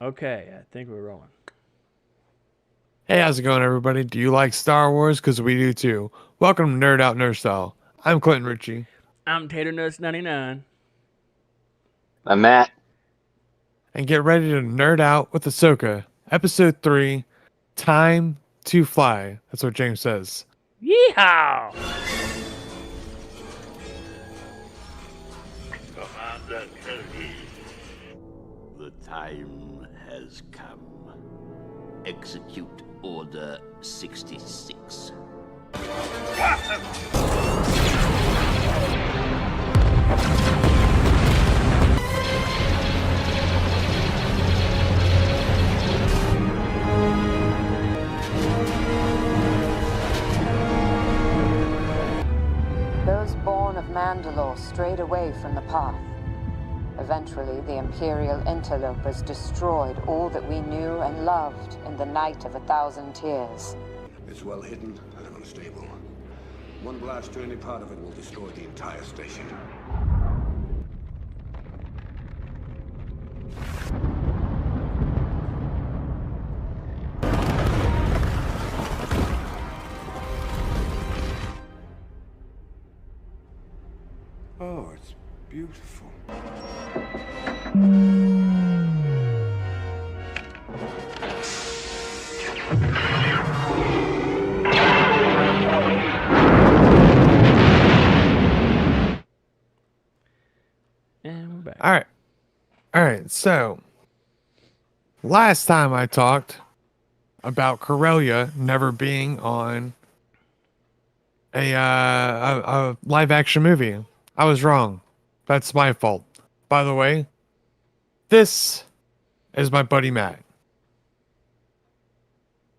Okay, I think we're rolling. Hey, how's it going, everybody? Do you like Star Wars? Because we do too. Welcome to Nerd Out Nerd Style. I'm Clinton Ritchie, I'm Tater Nuts 99. I'm Matt. and get ready to nerd out with Ahsoka, Episode 3, Time to Fly. That's what James says. Yeehaw! Commander Kelly, the time has come. Execute Order 66. Those born of Mandalore strayed away from the path. Eventually, the Imperial interlopers destroyed all that we knew and loved in the Night of 1,000 Tears. It's well hidden and unstable. One blast to any part of it will destroy the entire station. Oh, it's beautiful. And we're back. All right. So, last time I talked about Corellia never being on a live action movie. I was wrong. That's my fault. By the way, this is my buddy Matt.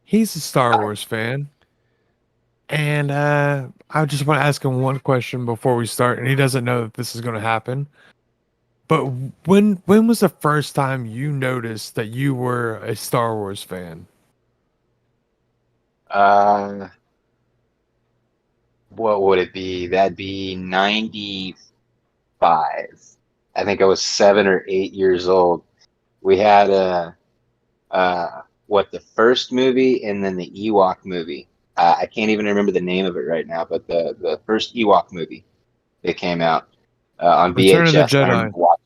He's a Star Wars fan. And I just want to ask him one question before we start, and he doesn't know that this is going to happen. But when was the first time you noticed that you were a Star Wars fan? What would it be? That'd be 95. I think I was 7 or 8 years old. We had the first movie and then the Ewok movie. I can't even remember the name of it right now, but the first Ewok movie that came out on Return of the VHS. And I Jedi. remember watching.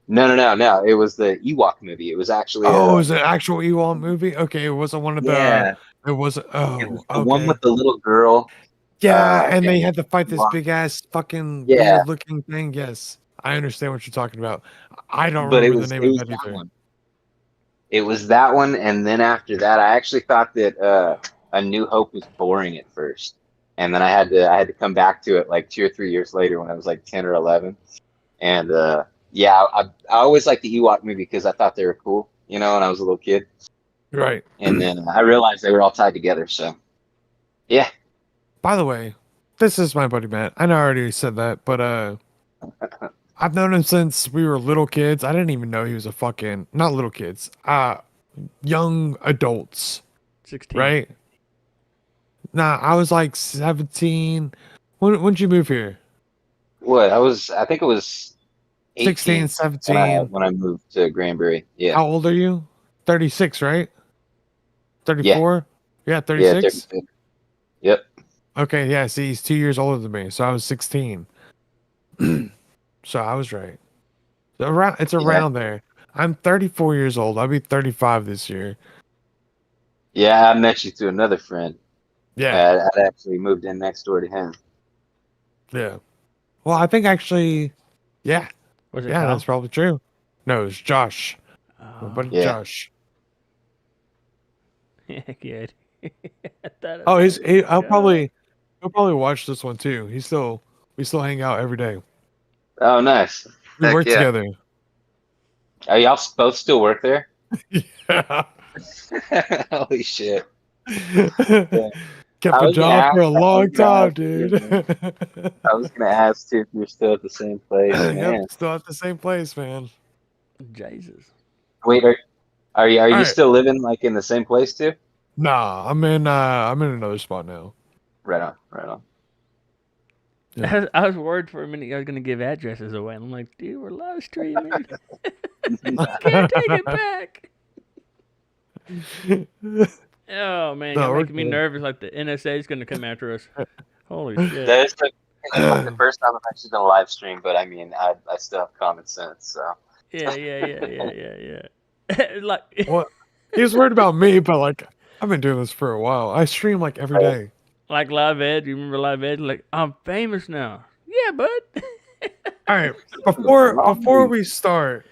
No. It was the Ewok movie. It was actually Oh, it was an actual Ewok movie? Okay, it wasn't one of the. yeah. It was. It Oh, was the one okay. with the little girl. Yeah, and they And had to fight this Ewok. big ass fucking Yeah, weird looking thing. Yes, I understand what you're talking about. I don't but remember the name it of was that that either. one. It was that one, and then after that, I actually thought that A New Hope was boring at first, and then I had to come back to it like 2 or 3 years later when I was like 10 or 11, and yeah, I always liked the Ewok movie because I thought they were cool, when I was a little kid, Right. and then I realized they were all tied together. So yeah, By the way, this is my buddy Matt. I know I already said that, but I've known him since we were little kids. I didn't even know he was a fucking not little kids. Young adults, 16. right? Nah, I was like 17. When'd you move here? I think it was 16, 18 17. when I moved to Granbury. Yeah, How old are you? 36, right? yeah, 34? Yeah, yeah, 36? 36. Yep. Okay, yeah, see, he's 2 years older than me, so I was 16. So I was right. It's Yeah. around there. I'm 34 years old. I'll be 35 this year. Yeah, I met you through another friend. Yeah, I'd actually moved in next door to him. yeah. Well, I think actually, yeah, Was it yeah, Kyle? that's probably true. No, it's Josh. My Oh, buddy Yeah. Josh. good. I thought Oh, it was he'll Kyle. probably watch this one too. We still hang out every day. Oh, nice. We Heck work yeah. together. Are y'all both still work there? Yeah. Holy shit. Kept I a was gonna job for ask. a long time, Yeah, dude. man. I was gonna ask too if you're still at the same place, Yep, man. still at the same place, man. Jesus. Wait, are you All right. still living like in the same place too? Nah, I'm in another spot now. Right on, right on. Yeah. I was worried for a minute I was going to give addresses away. And I'm like, dude, we're live streaming. I can't take it back. Oh man, No, you're we're making me good. nervous. Like the NSA is gonna come after us. Holy shit! That is like the first time I've actually done a live stream, but I mean, I still have common sense, so. Yeah. Like, What? He was worried about me, but like I've been doing this for a while. I stream like every day. like Live Ed. You remember Live Ed? Like, I'm famous now. Yeah, bud. All right, before we start,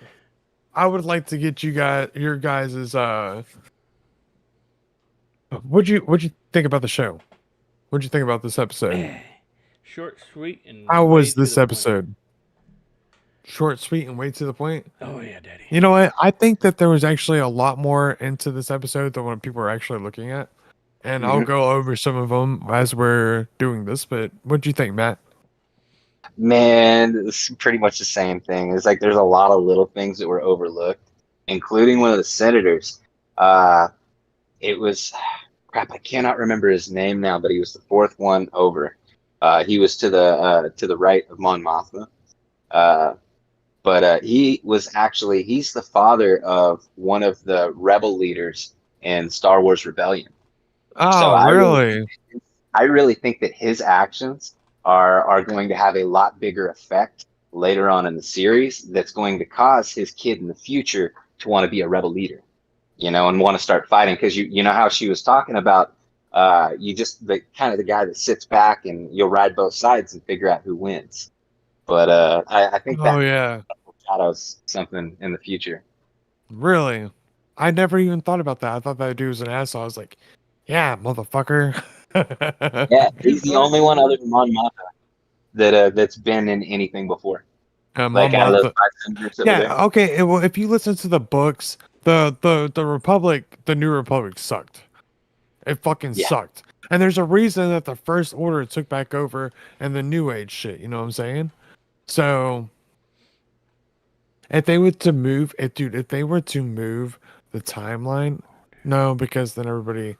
I would like to get your guys's what'd you think about the show? What'd you think about this episode? Short, sweet, and How way was to this the point. episode? Short, sweet, and way to the point. Oh yeah, daddy. You know what? I think that there was actually a lot more into this episode than what people are actually looking at. And I'll Mhm. go over some of them as we're doing this. But what do you think, Matt? Man, it's pretty much the same thing. It's like there's a lot of little things that were overlooked, including one of the senators. Uh, it was crap. I cannot remember his name now, but he was the fourth one over. He was to the right of Mon Mothma. But he was actually he's the father of one of the rebel leaders in Star Wars Rebellion. So Oh, really? I really think that his actions are going to have a lot bigger effect later on in the series. That's going to cause his kid in the future to want to be a rebel leader, and want to start fighting because you know how she was talking about you just the kind of the guy that sits back and you'll ride both sides and figure out who wins. But I think Oh, that yeah. shadows something in the future. Really? I never even thought about that. I thought that dude was an asshole. I was like, yeah, motherfucker. Yeah, he's the only one other than Mon Mothma that's been in anything before. Like Mon out of those Mothma. 5 senators that were there. Yeah, okay. Well, if you listen to the books, the Republic, the New Republic sucked. It fucking Yeah. sucked. And there's a reason that the First Order took back over and the New Age shit. You know what I'm saying? So if they were to move, if they were to move the timeline, no, because then everybody,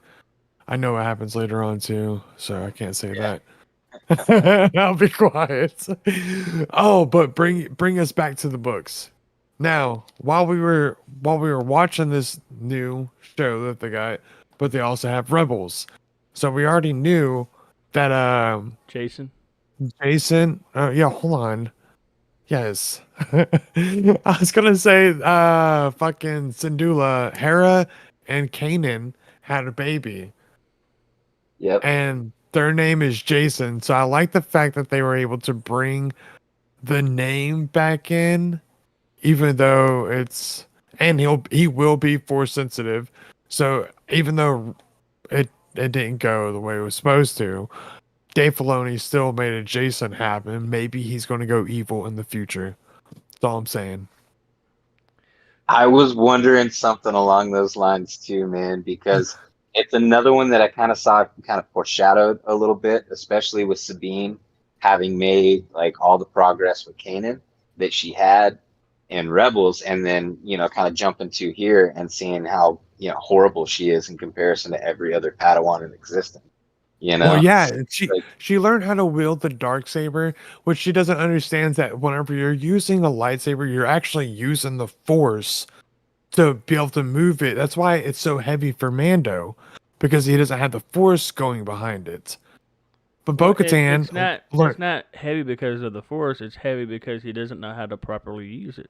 I know what happens later on too, so I can't say that. I'll be quiet. Oh, but bring us back to the books. Now, while we were watching this new show that they got, but they also have Rebels. So we already knew that Jason. Jason, yeah, hold on. Yes. I was gonna say fucking Syndulla, Hera and Kanan had a baby. Yep. And their name is Jason. So I like the fact that they were able to bring the name back in, even though he will be force sensitive. So even though it didn't go the way it was supposed to, Dave Filoni still made a Jason happen. Maybe he's going to go evil in the future. That's all I'm saying. I was wondering something along those lines too, man, because it's another one that I kind of saw kind of foreshadowed a little bit, especially with Sabine having made like all the progress with Kanan that she had in Rebels, and then kind of jumping to here and seeing how horrible she is in comparison to every other Padawan in existence. Well, yeah, Like, she learned how to wield the dark saber, which she doesn't understand that whenever you're using a lightsaber, you're actually using the force to be able to move it. That's why it's so heavy for Mando, because he doesn't have the force going behind it. But Bo-Katan It's not heavy because of the force. It's heavy because he doesn't know how to properly use it.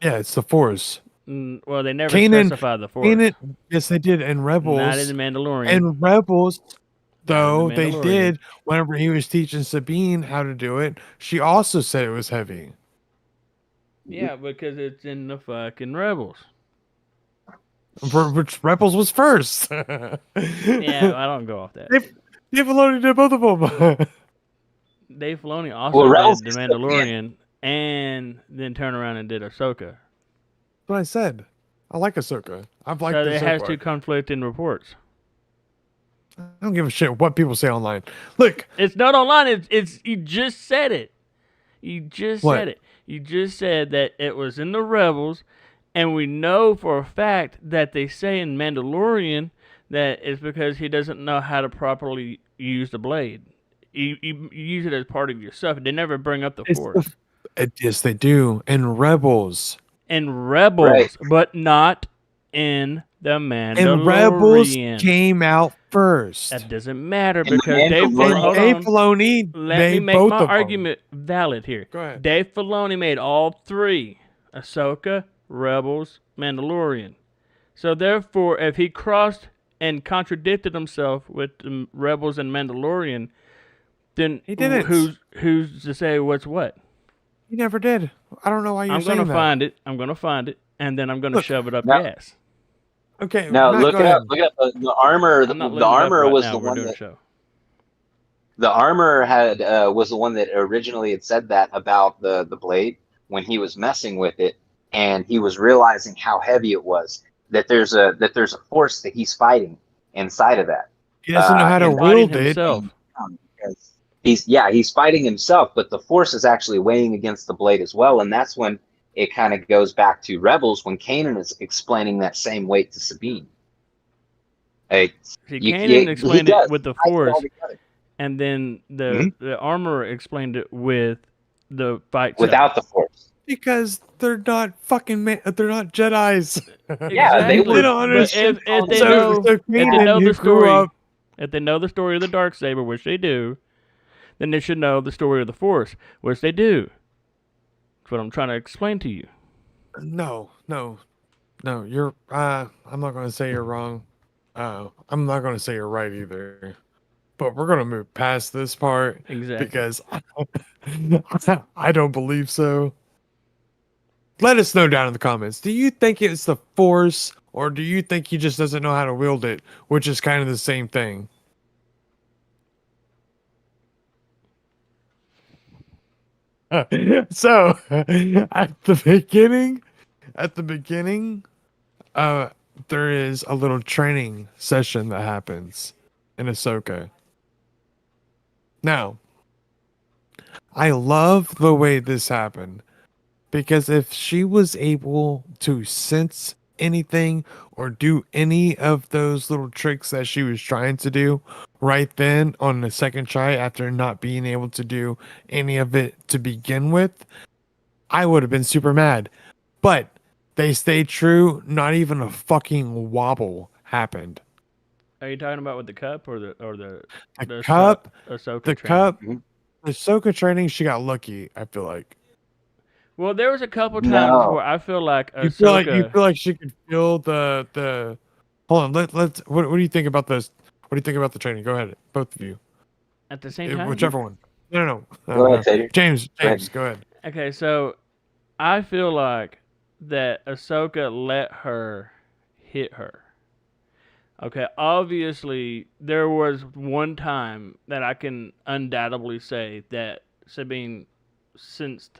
Yeah, it's the force. Well, they never Kanan, specified the force. yes, they did in Rebels. Not in the Mandalorian. In Rebels, though, Not in the they Mandalorian. did. Whenever he was teaching Sabine how to do it, she also said it was heavy. Yeah, because it's in the fucking Rebels. Which Rebels was first. Yeah, I don't go off that. Dave Filoni did both of them. Dave Filoni also Rebels did The is still Mandalorian and then turned around and did Ahsoka. That's what I said. I like Ahsoka. I've liked So it it so has far. two conflicting reports. I don't give a shit what people say online. Look, It's not online. It's you just said it. You just What? said it. You just said that it was in the Rebels, and we know for a fact that they say in Mandalorian that it's because he doesn't know how to properly use the blade. You use it as part of yourself. They never bring up the force. yes, they do. In Rebels. in Rebels, Right. but not in the And Rebels Mandalorian. came out first. That doesn't matter In the because Dave. Mandalorian- Hold Dave on. Filoni, Let me they make both my of them. argument valid here. Go ahead. Dave Filoni made all three: Ahsoka, Rebels, Mandalorian. So therefore, if he crossed and contradicted himself with the Rebels and Mandalorian, then He didn't. who's to say what's what? He never did. I don't know why you're I'm saying gonna that. find it. I'm gonna find it, and then I'm gonna Look, shove it up no. your ass. Okay, No, Matt, look go it ahead. up. Look it up. The armor. I'm not The looking it up armor right was now. the We're one doing a that show. the armor had was the one that originally had said that about the blade when he was messing with it, and he was realizing how heavy it was. That there's a force that he's fighting inside of that. He doesn't know how to and Fighting wield it. himself. because he's fighting himself, but the force is actually weighing against the blade as well, and that's when it kind of goes back to Rebels when Kanan is explaining that same weight to Sabine. Like, See, he Kanan explained it does. with the He ties it all Force, together. and then the armorer explained it with the fight. Without the force. Because they're not fucking they're not Jedis. Yeah, they Exactly. were. don't But understand. if they So know, if they Kanan, know who the grew story, up, if they know the story of the Darksaber, which they do, then they should know the story of the Force, which they do. That's what I'm trying to explain to you. no, you're. I'm not going to say you're wrong. I'm not going to say you're right either. But we're going to move past this part Exactly. because I don't believe so. Let us know down in the comments. Do you think it's the Force, or do you think he just doesn't know how to wield it, which is kind of the same thing? So at the beginning, there is a little training session that happens in Ahsoka. Now, I love the way this happened because if she was able to sense anything or do any of those little tricks that she was trying to do right then on the second try after not being able to do any of it to begin with, I would have been super mad. But they stayed true. Not even a fucking wobble happened. Are you talking about with the cup or the The cup, Ahsoka the training? cup, the Ahsoka training, she got lucky, I feel like. Well, there was a couple times No. where I feel like You Ahsoka. feel like she could feel the hold on, let's what do you think about this? What do you think about the training? Go ahead, both of you. At the same time, Whichever one. No. Go ahead, Tater. James, Go ahead. go ahead. Okay, so I feel like that Ahsoka let her hit her. Okay, obviously there was one time that I can undoubtedly say that Sabine sensed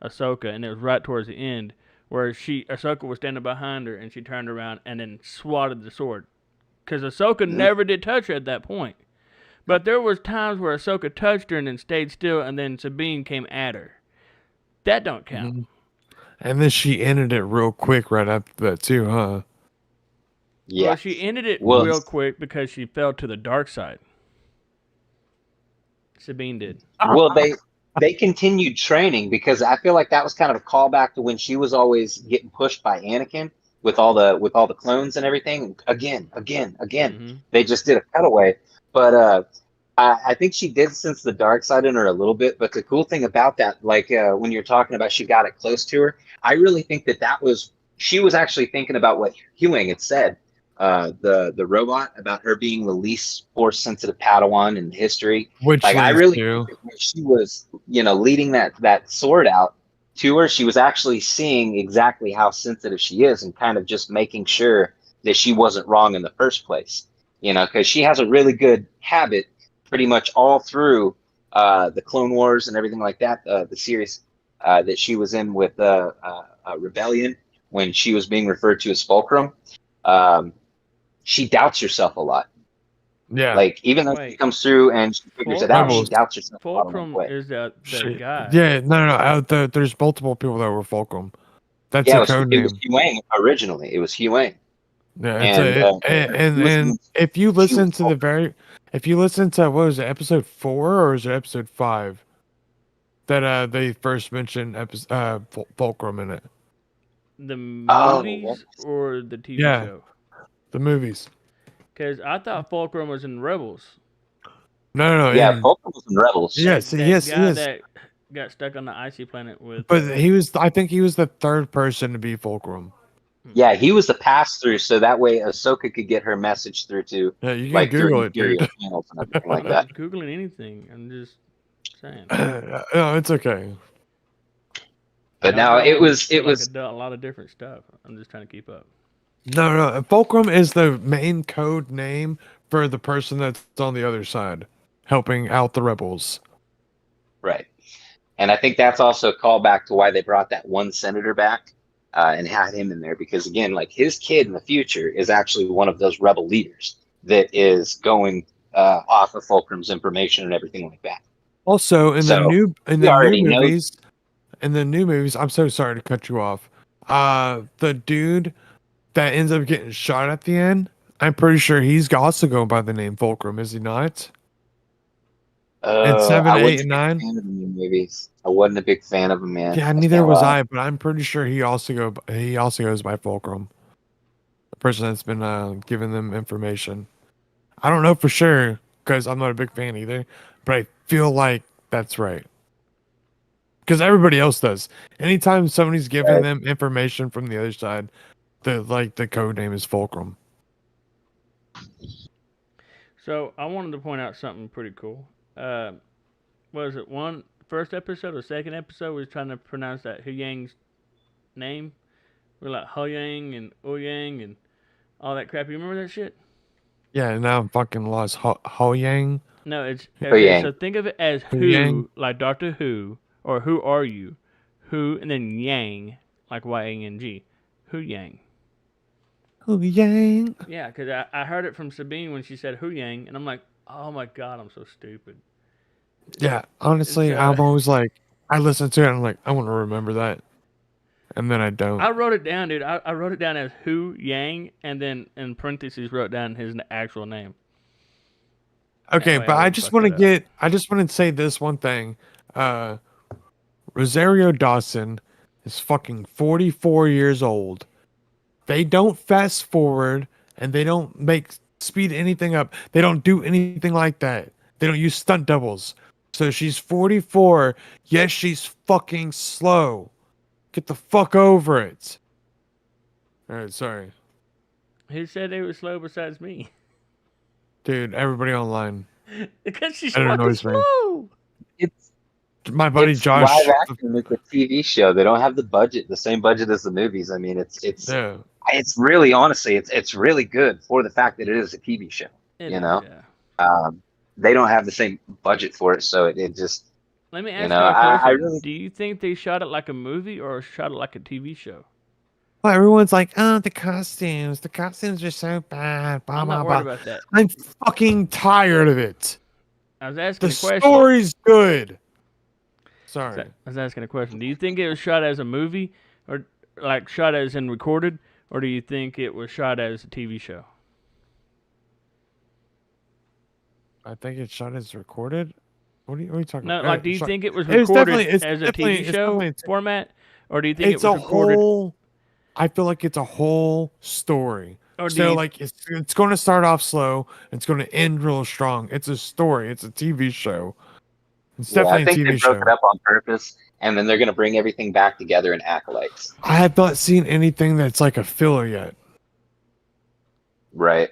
Ahsoka, and it was right towards the end where Ahsoka was standing behind her, and she turned around and then swatted the sword, because Ahsoka never did touch her at that point. But there was times where Ahsoka touched her and then stayed still, and then Sabine came at her. That don't count. Mhm. And then she ended it real quick right after that too, huh? Yeah. Well, she ended it Well, real quick because she fell to the dark side. Sabine did. Well, they continued training because I feel like that was kind of a callback to when she was always getting pushed by Anakin with all the clones and everything. Again. Mhm. They just did a cutaway, but I think she did sense the dark side in her a little bit. But the cool thing about that, like when you're talking about she got it close to her, I really think that was she was actually thinking about what Huang had said. The robot, about her being the least force sensitive Padawan in history. Which Like, I leads really to think that when she was, leading that sword out to her, she was actually seeing exactly how sensitive she is and kind of just making sure that she wasn't wrong in the first place. Because she has a really good habit pretty much all through the Clone Wars and everything like that, the series that she was in with Rebellion when she was being referred to as Fulcrum. She doubts herself a lot. yeah. Like, even though she Wait. comes through and she figures it out, she Rebels. doubts herself a lot along the Fulcrum way. is the guy. Yeah, no. There's multiple people that were Fulcrum. That's Yeah, a code it was name. Huang originally. It was Huang. Yeah, And if you she listen was to if you listen to what was it, episode 4 or is it episode 5 that they first mentioned Fulcrum in it. The Oh, movies or the TV Yeah. show? The movies. Because I thought Fulcrum was in Rebels. No. yeah, in- Fulcrum was in Rebels. yes, That yes, he guy is. that got stuck on the icy planet with. But he was. I think he was the third person to be Fulcrum. Yeah, he was the pass through, so that way Ahsoka could get her message through to Yeah, you can like during Google it, dude. Imperial channels and everything I'm like not that. googling anything. I'm just saying. No, it's okay. But Y'all now go it on was for like a lot of different stuff. I'm just trying to keep up. No. Fulcrum is the main code name for the person that's on the other side, helping out the rebels. right. And I think that's also a callback to why they brought that one senator back and had him in there because again, like his kid in the future is actually one of those rebel leaders that is going off of Fulcrum's information and everything like that. Also, So in he the new already knows. movies, I'm so sorry to cut you off. The dude that ends up getting shot at the end, I'm pretty sure he's also going by the name Fulcrum, is he not? And I 7, 8, wasn't and a big 9. fan of the new movies. I wasn't a big fan of them, man. Yeah, I neither can't was lie. I, but I'm pretty sure he also goes by Fulcrum. The person that's been giving them information. I don't know for sure because I'm not a big fan either, but I feel like that's right. Because everybody else does. Anytime somebody's giving Right. them information from the other side, the code name is Fulcrum. So I wanted to point out something pretty cool. Was it first episode or second episode? We was trying to pronounce that Hu Yang's name. We're like Ho Yang and O Yang and all that crap. You remember that shit? Yeah, and now I'm fucking lost. Ho Yang? No, it's Oh, okay. yeah. So think of it as Hu Yang? Who, like Doctor Who, or Who Are You? Who and then Yang, like Y-A-N-G. Hu Yang. Ho Yang. Yeah, because I heard it from Sabine when she said Hu Yang, and I'm like, oh my god, I'm so stupid. Yeah, honestly, It's, I'm always like, I listen to it and I'm like, I want to remember that. And then I don't. I wrote it down, dude. I wrote it down as Hu Yang, and then in parentheses wrote down his actual name. Okay, That way but I I wouldn't just fuck want to it up. I just want to say this one thing. Rosario Dawson is fucking 44 years old. They don't fast forward and they don't make speed anything up. They don't do anything like that. They don't use stunt doubles. So she's 44. Yes, she's fucking slow. Get the fuck over it. All right, sorry. Who said they were slow besides me? Dude, everybody online. Because she's I don't fucking know his name. slow. It's My buddy it's Josh. live action. It's a TV show. They don't have the budget, the same budget as the movies. I mean, Yeah. it's really honestly, it's really good for the fact that it is a TV show. It You is, know, yeah. they don't have the same budget for it, so it just Let me you ask know, you a question. I really Do you think they shot it like a movie or shot it like a TV show? Well, everyone's like, oh, the costumes. The costumes are so bad. Blah, I'm blah, not blah. worried about that. I'm fucking tired of it. I was asking The a question. story's good. Sorry. I was asking a question. Do you think it was shot as a movie or like shot as in recorded, or do you think it was shot as a TV show? I think it's shot as recorded. What are you talking No, about? like, do you think it was It was recorded definitely- it's as a definitely- TV it's show definitely- format, or do you think It's it a was recorded? whole. I feel like it's a whole story. Or do So you- like it's going to start off slow. It's going to end real strong. It's a story. It's a TV show. It's yeah, definitely I think a they TV broke show. it up on purpose, and then they're gonna bring everything back together in acolytes. I have not seen anything that's like a filler yet. Right.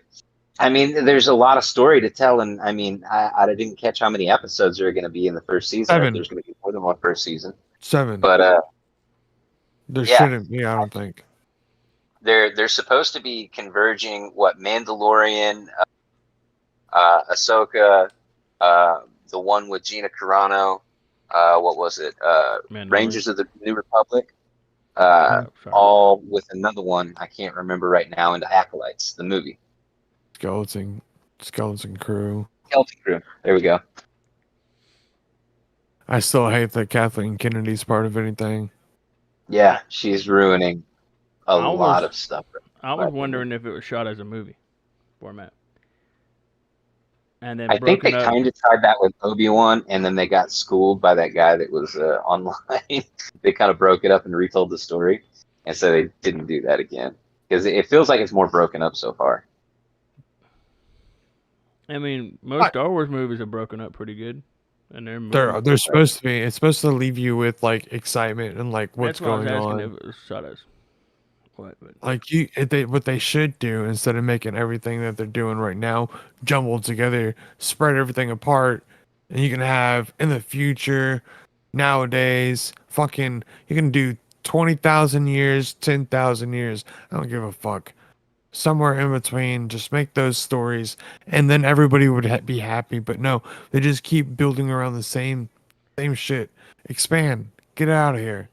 I mean, there's a lot of story to tell, and I mean, I didn't catch how many episodes there are going to be in the first season. Or 7. if there's going to be more than one first season, 7. but There yeah. shouldn't be. I don't think. they're supposed to be converging. What Mandalorian, Ahsoka, the one with Gina Carano, what was it? Mandalorian. Rangers of the New Republic. Oh, sorry. All with another one I can't remember right now into Acolytes, the movie. Skeleton Crew. Skeleton Crew. There we go. I still hate that Kathleen Kennedy's part of anything. Yeah, she's ruining a I lot was- of stuff. I was wondering if it was shot as a movie format. And then I think they broken up. kind of tried that with Obi-Wan, and then they got schooled by that guy that was online. They kind of broke it up and retold the story. and so they didn't do that again because it feels like it's more broken up so far. I mean, most Star Wars movies are broken up pretty good, and they're They're movies. they're supposed to be. It's supposed to leave you with like excitement and like what's That's why I was going asking on. if it was Shadows. What? But Like what they should do instead of making everything that they're doing right now jumbled together, spread everything apart, and you can have in the future, nowadays, fucking, you can do 20,000 years, 10,000 years. I don't give a fuck. Somewhere in between, just make those stories, and then everybody would be happy. But no, they just keep building around the same shit. Expand, get out of here.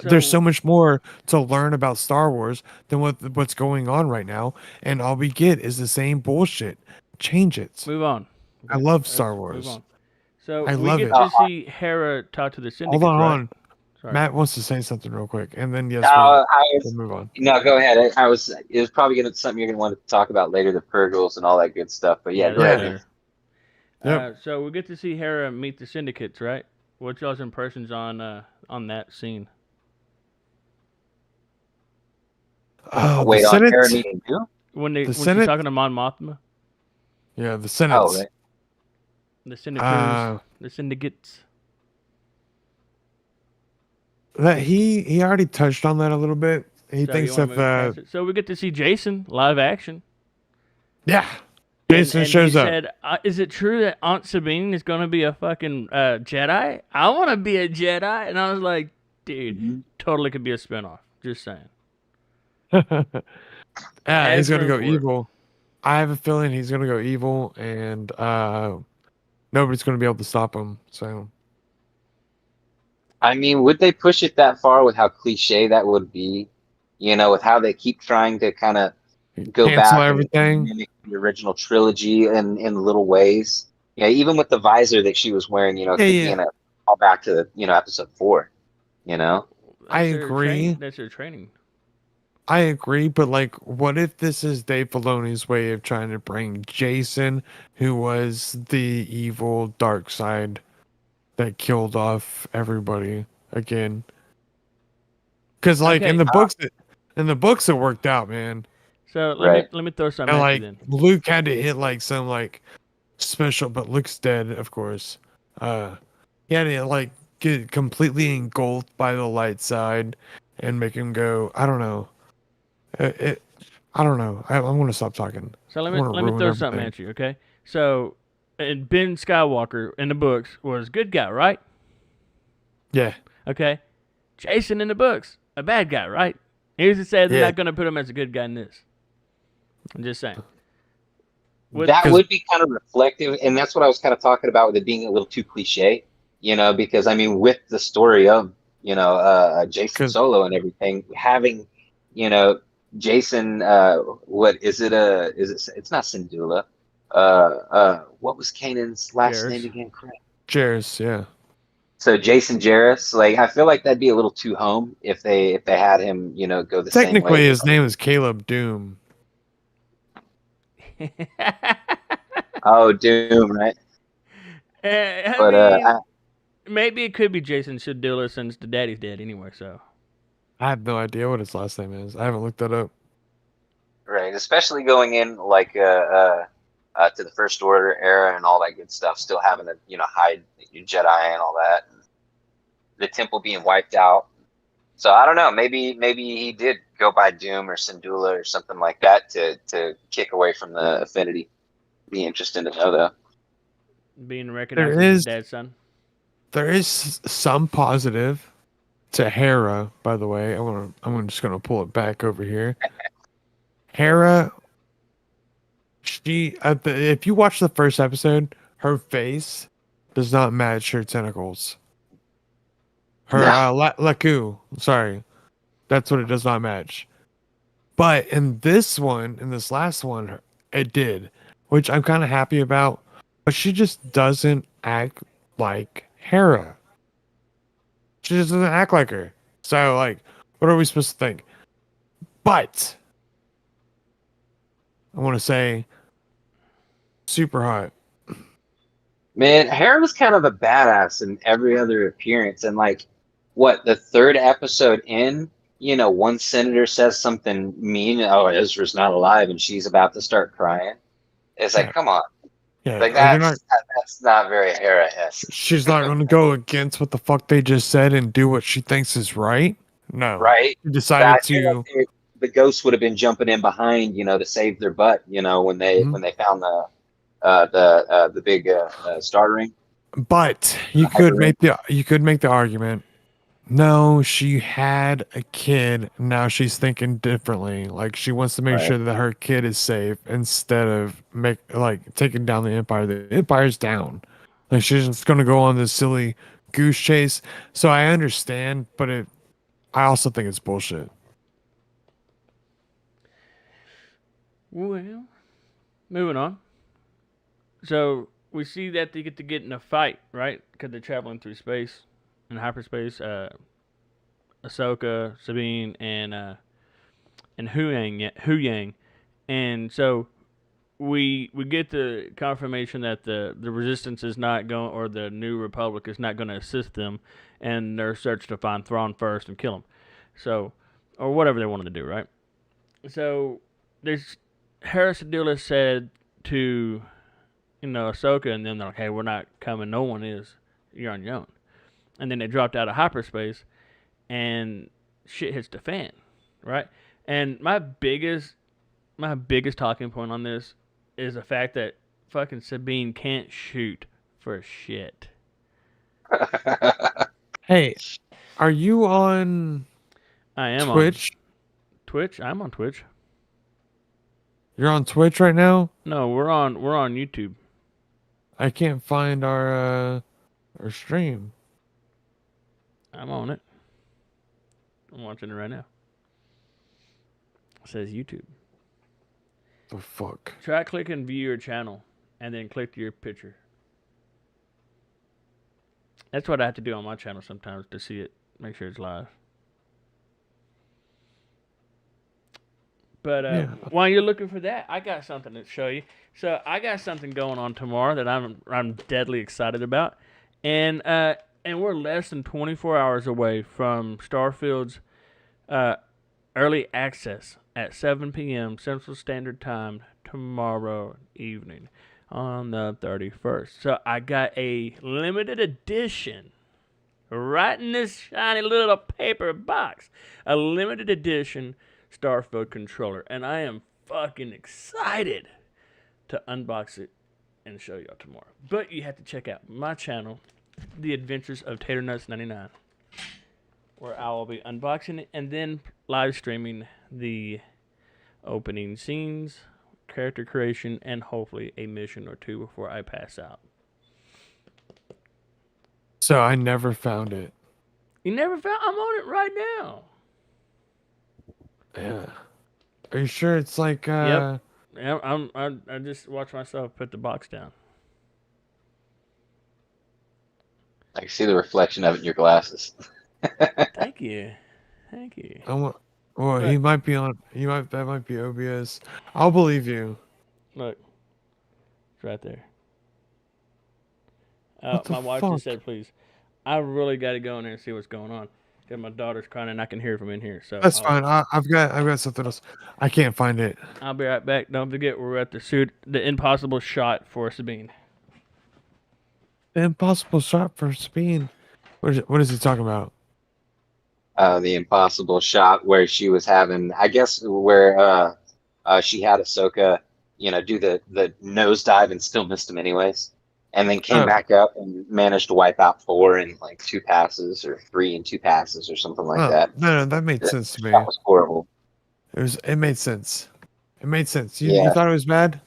There's so so much more to learn about Star Wars than what's going on right now, and all we get is the same bullshit. Change it. move on. I Okay, love let's Star move Wars. on. So I we love get it. to see Hera talk to the Hold syndicates, on, right? hold on. Sorry. Matt wants to say something real quick, and then yes, I we'll was move on. no, go ahead. I was it was probably gonna something you're gonna want to talk about later, the Purgles and all that good stuff. But yeah, Yeah, go that's ahead. later. Yep. So we get to see Hera meet the syndicates, right? What's y'all's impressions on that scene? Oh, the Wait, on Hera Senate. meeting too? When she's Senate. talking to Mon Mothma, Yeah, the Oh, Senate. right. the syndicates, Uh, the syndicates. that he already touched on that a little bit. He So thinks you want to that move past it? So we get to see Jason live action. yeah, And, Jason and he shows up. said, "Is it true that Aunt Sabine is going to be a fucking Jedi? I want to be a Jedi." And I was like, "Dude, Mhm. totally could be a spinoff." Just saying. Yeah, he's Has gonna room go for it. evil. I have a feeling he's gonna go evil, and nobody's gonna be able to stop him. So I mean, would they push it that far with how cliche that would be? You know, with how they keep trying to kind of go cancel back and everything. mimic the original trilogy in little ways. Yeah, even with the visor that she was wearing, you know, Yeah, could be yeah, in a call back to episode 4. You know, I That's their agree. That's their training. I agree, but like, what if this is Dave Filoni's way of trying to bring Jason, who was the evil dark side that killed off everybody again? Because like Okay, in the books it worked out, man. so right? let me throw something And at you like then. Luke had to hit like some like special, but Luke's dead, of course. He had to like get completely engulfed by the light side and make him go. I don't know. It I don't know. I'm gonna stop talking. So I want to let me ruin throw something everything. at you, okay? So, and Ben Skywalker in the books was a good guy, right? Yeah, Okay. Jason in the books, a bad guy, right? Here's to say they're Yeah. not going to put him as a good guy in this. I'm just saying. With, That 'cause- would be kind of reflective, and that's what I was kind of talking about with it being a little too cliche. You know, because I mean, with the story of Jason 'cause- Solo and everything, having you know Jason, what is it? It's not Syndulla. What was Kanan's last Jarrus. name again? Crap. Cheers. Yeah. So Jason Jarrus, like I feel like that'd be a little too home if they had him, go the same way. Technically, his name is Caleb Doom. Oh, Doom, right? I But mean, maybe it could be Jason Shadilla since the daddy's dead anyway, so. I have no idea what his last name is. I haven't looked that up. right, especially going in like to the First Order era and all that good stuff, still having to hide Jedi and all that, and the temple being wiped out. So I don't know. Maybe he did go by Doom or Syndulla or something like that to kick away from the affinity. Be interesting to know though. Being recognized There as his is- dad's son. There is some positive to Hera, by the way. I'm just gonna pull it back over here. Hera, if you watch the first episode, her face does not match her tentacles. Her Laku, sorry, that's what it does not match. But in this last one, it did, which I'm kind of happy about. But she just doesn't act like Hera. She just doesn't act like her. So, like, what are we supposed to think? But I want to say, super hot. Man, Hera was kind of a badass in every other appearance, and like, what the third episode in, one senator says something mean. Oh, Ezra's not alive, and she's about to start crying. It's like, Yeah. come on, Yeah, like like you're not. that's not very Hera-esque, She's not going to go against what the fuck they just said and do what she thinks is right. No, right? she I decided feel like to. the ghosts would have been jumping in behind, to save their butt, when they Mhm. found the big star ring, But the hyper ring. you could make the argument. No, she had a kid. Now she's thinking differently. Like she wants to make Right. sure that her kid is safe instead of taking down the empire. The empire's down. Like she's just gonna go on this silly goose chase. So I understand, but I also think it's bullshit. Well, moving on. So we see that they get in a fight, right? Because they're traveling through space and hyperspace. Ahsoka, Sabine, and Hu Yang, and so we get the confirmation that the Resistance is not going, or the New Republic is not going to assist them in their search to find Thrawn first and kill him. So, or whatever they wanted to do, right? So there's Harris Adula said to Ahsoka, and then they're like, "Hey, we're not coming. No one is. You're on your own." And then they dropped out of hyperspace, and shit hits the fan, right? And my biggest talking point on this is the fact that fucking Sabine can't shoot for shit. Hey, are you on I am Twitch? on Twitch. I'm on Twitch. You're on Twitch right now? No, we're on YouTube. I can't find our stream. I'm on it. I'm watching it right now. It says YouTube. The fuck? Try clicking view your channel and then click your picture. That's what I have to do on my channel sometimes to see it, make sure it's live. But Yeah. while you're looking for that, I got something to show you. So I got something going on tomorrow that I'm deadly excited about, and we're less than 24 hours away from Starfield's early access at 7 p.m. Central Standard Time tomorrow evening on the 31st. So I got a limited edition right in this shiny little paper box, a limited edition Starfield controller, and I am fucking excited to unbox it and show y'all tomorrow. But you have to check out my channel, The Adventures of Tater Nuts 99, where I will be unboxing it and then live streaming the opening scenes, character creation, and hopefully a mission or two before I pass out. So I never found it. You never found? I'm on it right now. Yeah. Are you sure it's like Yep. Yeah, I just watched myself put the box down. I can see the reflection of it in your glasses. Thank you. Thank you. I want well, Right. he might be on that might be OBS. I'll believe you. Look. It's right there. What the My wife fuck? just said, please. I really got to go in there and see what's going on. Because my daughter's crying and I can hear from in here. So That's fine. I've got something else. I can't find it. I'll be right back. Don't forget, we're at the impossible shot for Sabine. The impossible shot for Sabine. What is he talking about? The impossible shot where she was having, I guess, where she had Ahsoka, do the nosedive and still missed him anyways, and then came Oh. back up and managed to wipe out 4 in like 2 passes, or 3 in 2 passes, or something like that. No, that made sense to me. That was horrible. It made sense. It made sense. You Yeah. thought it was bad?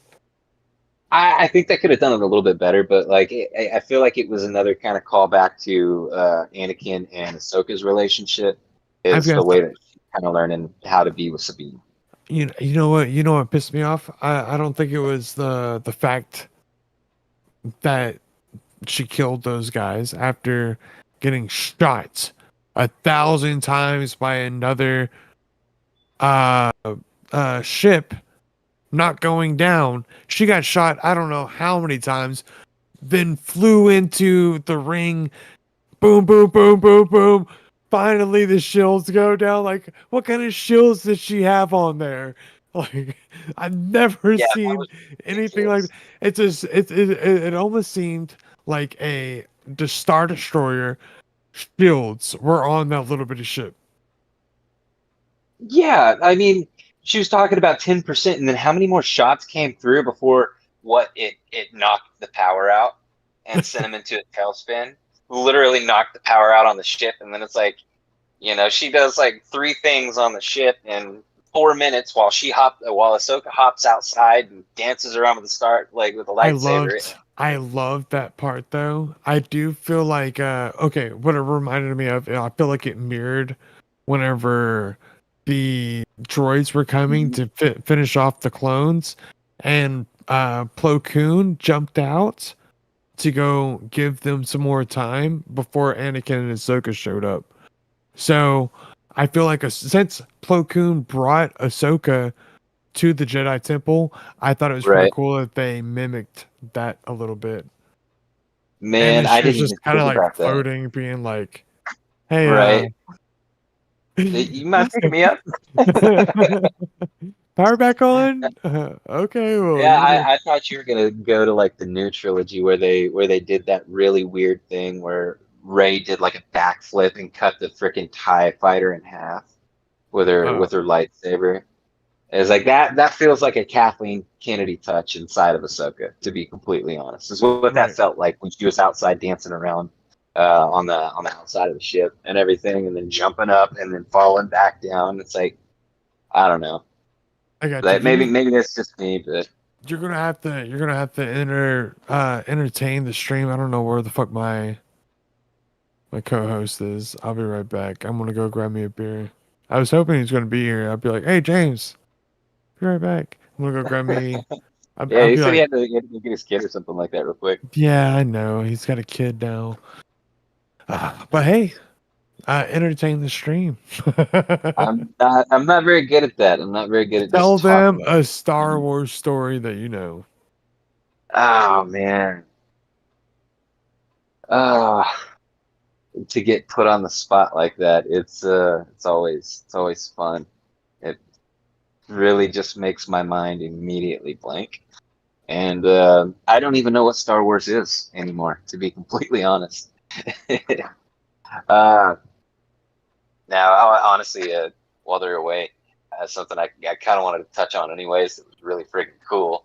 I think they could have done it a little bit better, but like I feel like it was another kind of callback to Anakin and Ahsoka's relationship. I've Is got the way that she's kind of learning how to be with Sabine. You know what pissed me off? I don't think it was the fact that she killed those guys after getting shot 1,000 times by another ship not going down. She got shot I don't know how many times, then flew into the ring, boom boom boom boom boom, finally the shields go down. Like, what kind of shields does she have on there? Like, I've never Yeah, that seen was anything like. ridiculous. It's just it almost seemed like the Star Destroyer shields were on that little bitty ship. Yeah, I mean, she was talking about 10%, and then how many more shots came through before it knocked the power out and sent him into a tailspin? Literally knocked the power out on the ship, and then it's like, she does like three things on the ship in 4 minutes while Ahsoka hops outside and dances around with the star like with the lightsaber. I loved that part though. I do feel like okay, what it reminded me of, I feel like it mirrored whenever the droids were coming to finish off the clones, and Plo Koon jumped out to go give them some more time before Anakin and Ahsoka showed up. So I feel like since Plo Koon brought Ahsoka to the Jedi Temple, I thought it was pretty Right. cool that they mimicked that a little bit. And Man, then I she was didn't just even kind of think like about that. floating, being like, "Hey, Right. You mind picking me up? power back on." Okay, well, Yeah, you're gonna. I thought you were gonna go to like the new trilogy where they did that really weird thing where Rey did like a backflip and cut the freaking TIE fighter in half with her Oh, lightsaber. It's like that feels like a Kathleen Kennedy touch inside of Ahsoka, to be completely honest. Is what that right. felt like when she was outside dancing around on the outside of the ship and everything, and then jumping up and then falling back down. It's like, I don't know. I got you. That maybe that's just me, but You're gonna have to entertain the stream. I don't know where the fuck my co-host is. I'll be right back. I'm gonna go grab me a beer. I was hoping he was gonna be here. I'd be like, "Hey, James, be right back. I'm gonna go grab me." yeah, I'd he be said like, he had to go get his kid or something like that real quick. "Yeah, I know. He's got a kid now." But hey, entertain the stream. I'm not very good at that. I'm not very good at Tell just them talking. a Star Wars story that you know. Oh man. Uh to get put on the spot like that, it's always fun. It really just makes my mind immediately blank. And I don't even know what Star Wars is anymore, to be completely honest. uh Now, honestly, while they're away, something I kind of wanted to touch on anyways. It was really freaking cool.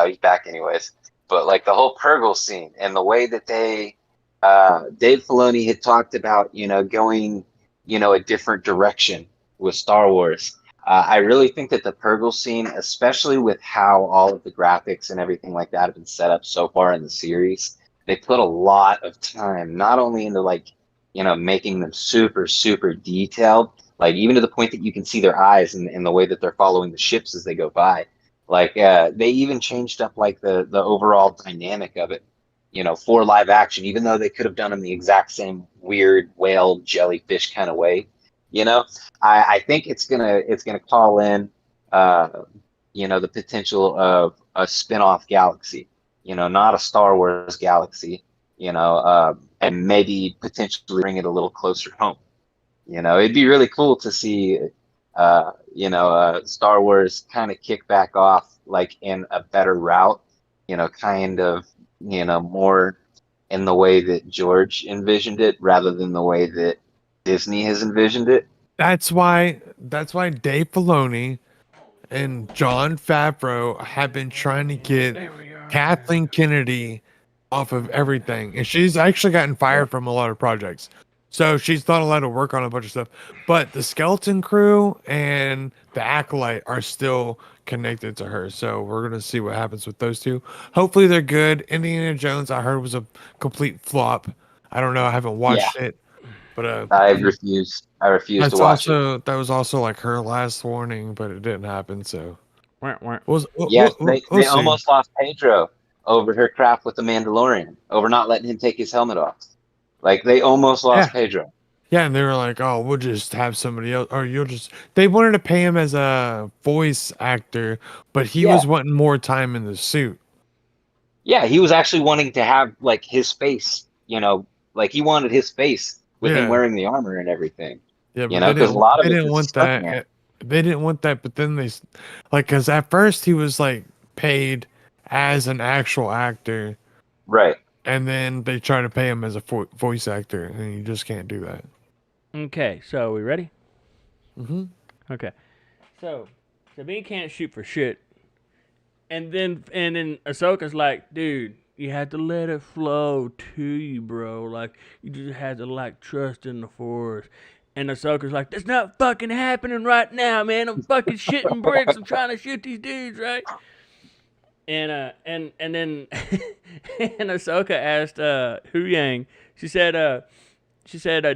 He's back anyways. But like the whole Purgle scene and the way that Dave Filoni had talked about, going, a different direction with Star Wars. I really think that the Purgle scene, especially with how all of the graphics and everything like that have been set up so far in the series, they put a lot of time, not only into like making them super, super detailed, like even to the point that you can see their eyes and the way that they're following the ships as they go by. Like they even changed up like the overall dynamic of it, for live action, even though they could have done them the exact same weird whale jellyfish kind of way. You know, I think it's gonna call in, uh, the potential of a spin-off galaxy. Not a Star Wars galaxy. And maybe potentially bring it a little closer home. It'd be really cool to see, Star Wars kind of kick back off like in a better route, kind of, more in the way that George envisioned it rather than the way that Disney has envisioned it. That's why Dave Filoni and John Favreau have been trying to get There we are. Kathleen Kennedy off of everything, and she's actually gotten Yeah. fired from a lot of projects. So she's not allowed to work on a bunch of stuff. But the Skeleton Crew and the Acolyte are still connected to her. So we're gonna see what happens with those two. Hopefully they're good. Indiana Jones, I heard, was a complete flop. I don't know. I haven't Yeah, watched it, but I refuse. I refuse to watch it. that was also like her last warning, but it didn't happen. So Wah, wah. Yes, we'll they see. almost lost Pedro over her crap with the Mandalorian, over not letting him take his helmet off. Like they almost Yeah. lost Pedro. Yeah, and they were like, "Oh, we'll just have somebody else, or you'll just." They wanted to pay him as a voice actor, but he Yeah, was wanting more time in the suit. yeah, he was actually wanting to have like his face, like he wanted his face with him Yeah. wearing the armor and everything. Yeah, You but know, because a lot of they it didn't is want stunt that. man. They didn't want that, but then like, because at first he was like paid as an actual actor, Right. and then they try to pay him as a voice actor, and you just can't do that. Okay, so we ready? Mm-hmm. Okay. So Sabine can't shoot for shit. And then Ahsoka's like, dude, you have to let it flow to you, bro. Like, you just have to like trust in the force. And Ahsoka's like, that's not fucking happening right now, man. I'm fucking shitting bricks. I'm trying to shoot these dudes, right? And then and Ahsoka asked Hu Yang. She said,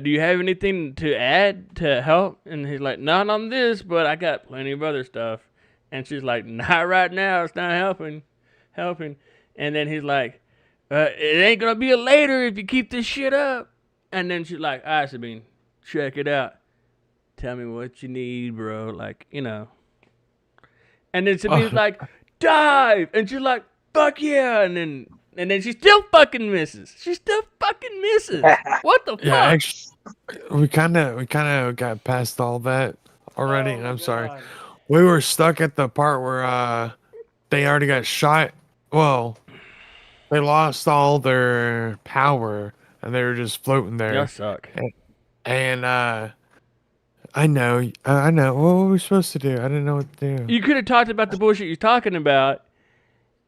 do you have anything to add to help? And he's like, not on this, but I got plenty of other stuff. And she's like, not right now. It's not helping. And then he's like, it ain't gonna be a later if you keep this shit up. And then she's like, all right, Sabine, check it out. Tell me what you need, bro. Like, you know. And then Sabine's like, dive. And she's like, fuck yeah. And then she still fucking misses. What the fuck? Yeah, actually, we kind of got past all that already, Oh and my I'm sorry. God. We were stuck at the part where they already got shot. Well, they lost all their power, and they were just floating Y'all there. suck. And I know. What were we supposed to do? I didn't know what to do. You could have talked about the bullshit you're talking about,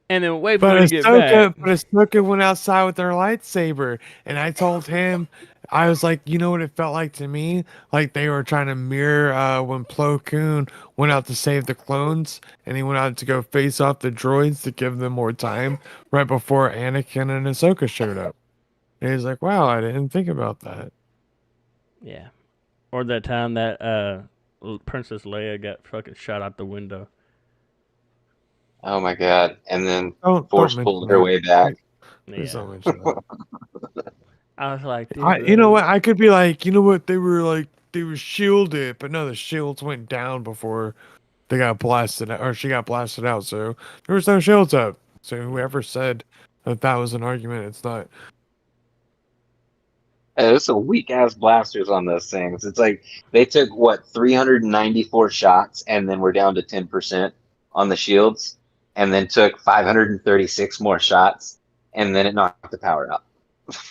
and then wait for But me to get back. Ahsoka went outside with her lightsaber, and I told him, I was like, you know what it felt like to me? Like they were trying to mirror when Plo Koon went out to save the clones, and he went out to go face off the droids to give them more time right before Anakin and Ahsoka showed up. And he's like, wow, I didn't think about that. Yeah. Or that time that Princess Leia got fucking shot out the window. Oh my god! And then Don't Force mention pulled her that. way back. Please Yeah. don't mention that. I was like, dude, You know what? I could be like, you know what? They were shielded, but no, the shields went down before they got blasted out, or she got blasted out. So there was no shields up. So whoever said that was an argument, it's not. There's some weak ass blasters on those things. It's like they took what 394 shots, and then we're down to 10% on the shields, and then took 536 more shots, and then it knocked the power out.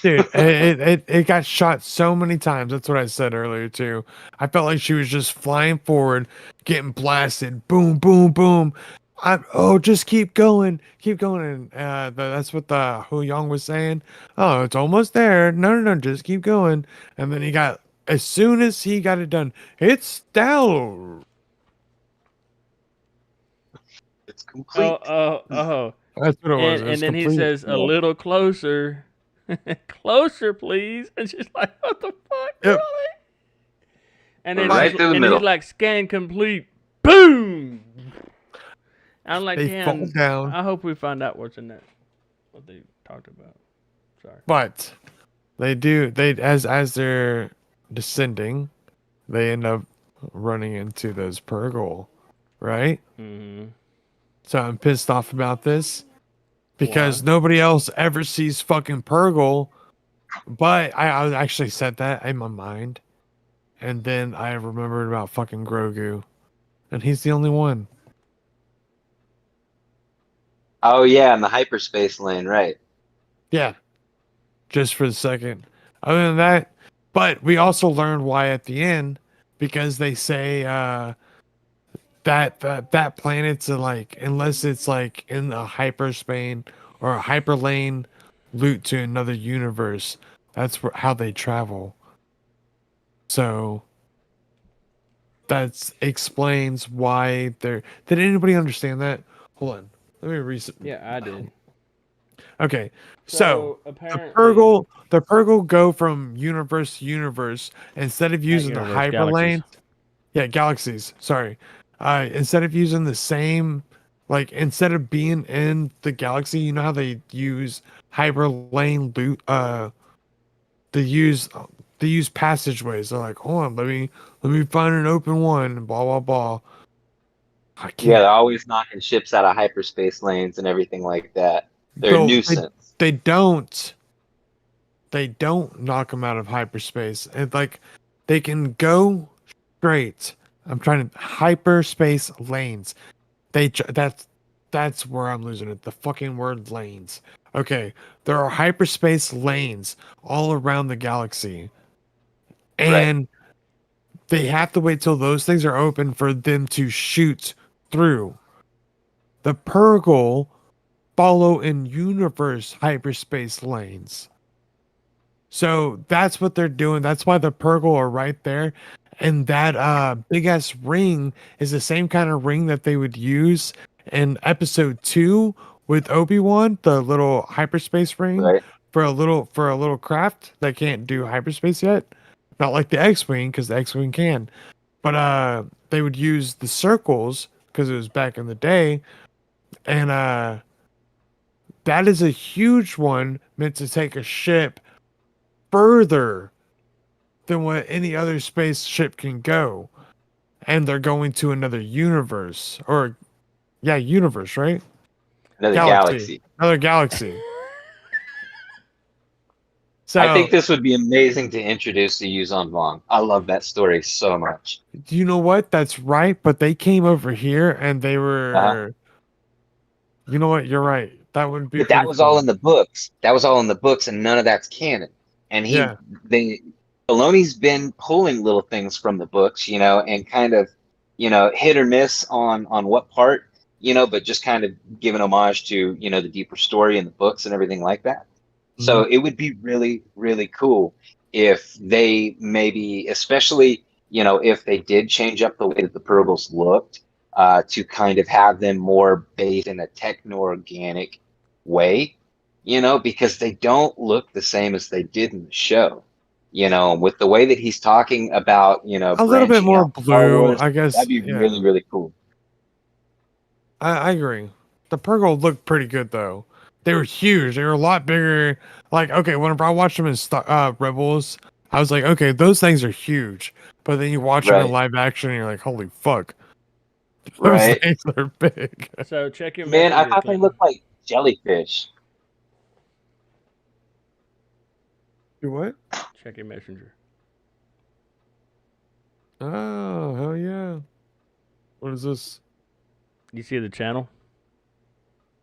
Dude, it got shot so many times. That's what I said earlier too. I felt like she was just flying forward, getting blasted, boom, boom, boom. Just keep going, And that's what the Hu Yang was saying. Oh, it's almost there. No, just keep going. And then as soon as he got it done, it's down. It's complete. Oh. That's what it was. It And was then he complete. says, a little closer. Closer, please. And she's like, what the fuck? Yep. Really? And then Right through the middle. he's like, scan complete. Boom! I'm like, They fall damn, down. I hope we find out what's in that. What they talked about. Sorry. But as they're descending, they end up running into those Purgle, right? Mm-hmm. So I'm pissed off about this because Why? nobody else ever sees fucking Purgle. But I actually said that in my mind, and then I remembered about fucking Grogu, and he's the only one. Oh yeah, in the hyperspace lane, right? Yeah, just for the second. Other than that, but we also learned why at the end, because they say that planet's like, unless it's like in a hyperspace or a hyperlane loot to another universe, that's how they travel. So that explains why they're. Did anybody understand that? Hold on, let me reset. Yeah, I did. Okay, so apparently, the Purgle go from universe to universe instead of using the universe, hyperlane. galaxies. Yeah, galaxies. Sorry. Instead of using the same, like instead of being in the galaxy, you know how they use hyperlane loot. They use passageways. They're like, hold on, let me find an open one. Blah blah blah. I can't. Yeah, they're always knocking ships out of hyperspace lanes and everything like that. They're a Bro, nuisance. They don't. they don't knock them out of hyperspace. And like they can go straight. I'm trying to hyperspace lanes. That's where I'm losing it. The fucking word lanes. Okay, there are hyperspace lanes all around the galaxy. Right. And they have to wait till those things are open for them to shoot through. The Purgle follow in universe hyperspace lanes. So that's what they're doing. That's why the Purgle are right there. And that big ass ring is the same kind of ring that they would use in episode 2 with Obi-Wan, the little hyperspace ring Right. for a little craft that can't do hyperspace yet. Not like the X-Wing, because the X-Wing can. But they would use the circles because it was back in the day. And that is a huge one meant to take a ship further than what any other spaceship can go. And they're going to another universe. Or, yeah, universe, right? Another galaxy. Another galaxy. So, I think this would be amazing to introduce to Yuzon Vong. I love that story so much. you know what? That's right. But they came over here and they were. Uh-huh. You know what? You're right. That would be But that pretty was cool. all in the books. That was all in the books, and none of that's canon. And Yeah. Filoni's been pulling little things from the books, and kind of, hit or miss on what part, but just kind of giving homage to, the deeper story in the books and everything like that. So it would be really, really cool if they maybe, especially, if they did change up the way that the Purgles looked, to kind of have them more based in a techno-organic way, because they don't look the same as they did in the show. With the way that he's talking about, A little bit branching more out Star blue, Wars, I guess. that'd be Yeah. really, really cool. I agree. The Purgle looked pretty good though. They were huge. They were a lot bigger. Like, okay, whenever I watched them in Rebels, I was like, okay, those things are huge. But then you watch them in Right. live action, and you're like, holy fuck, those Right. things are big. So check your Man, I messenger, thought they Clinton. looked like jellyfish. Do what? Check your messenger. Oh, hell yeah! What is this? You see the channel?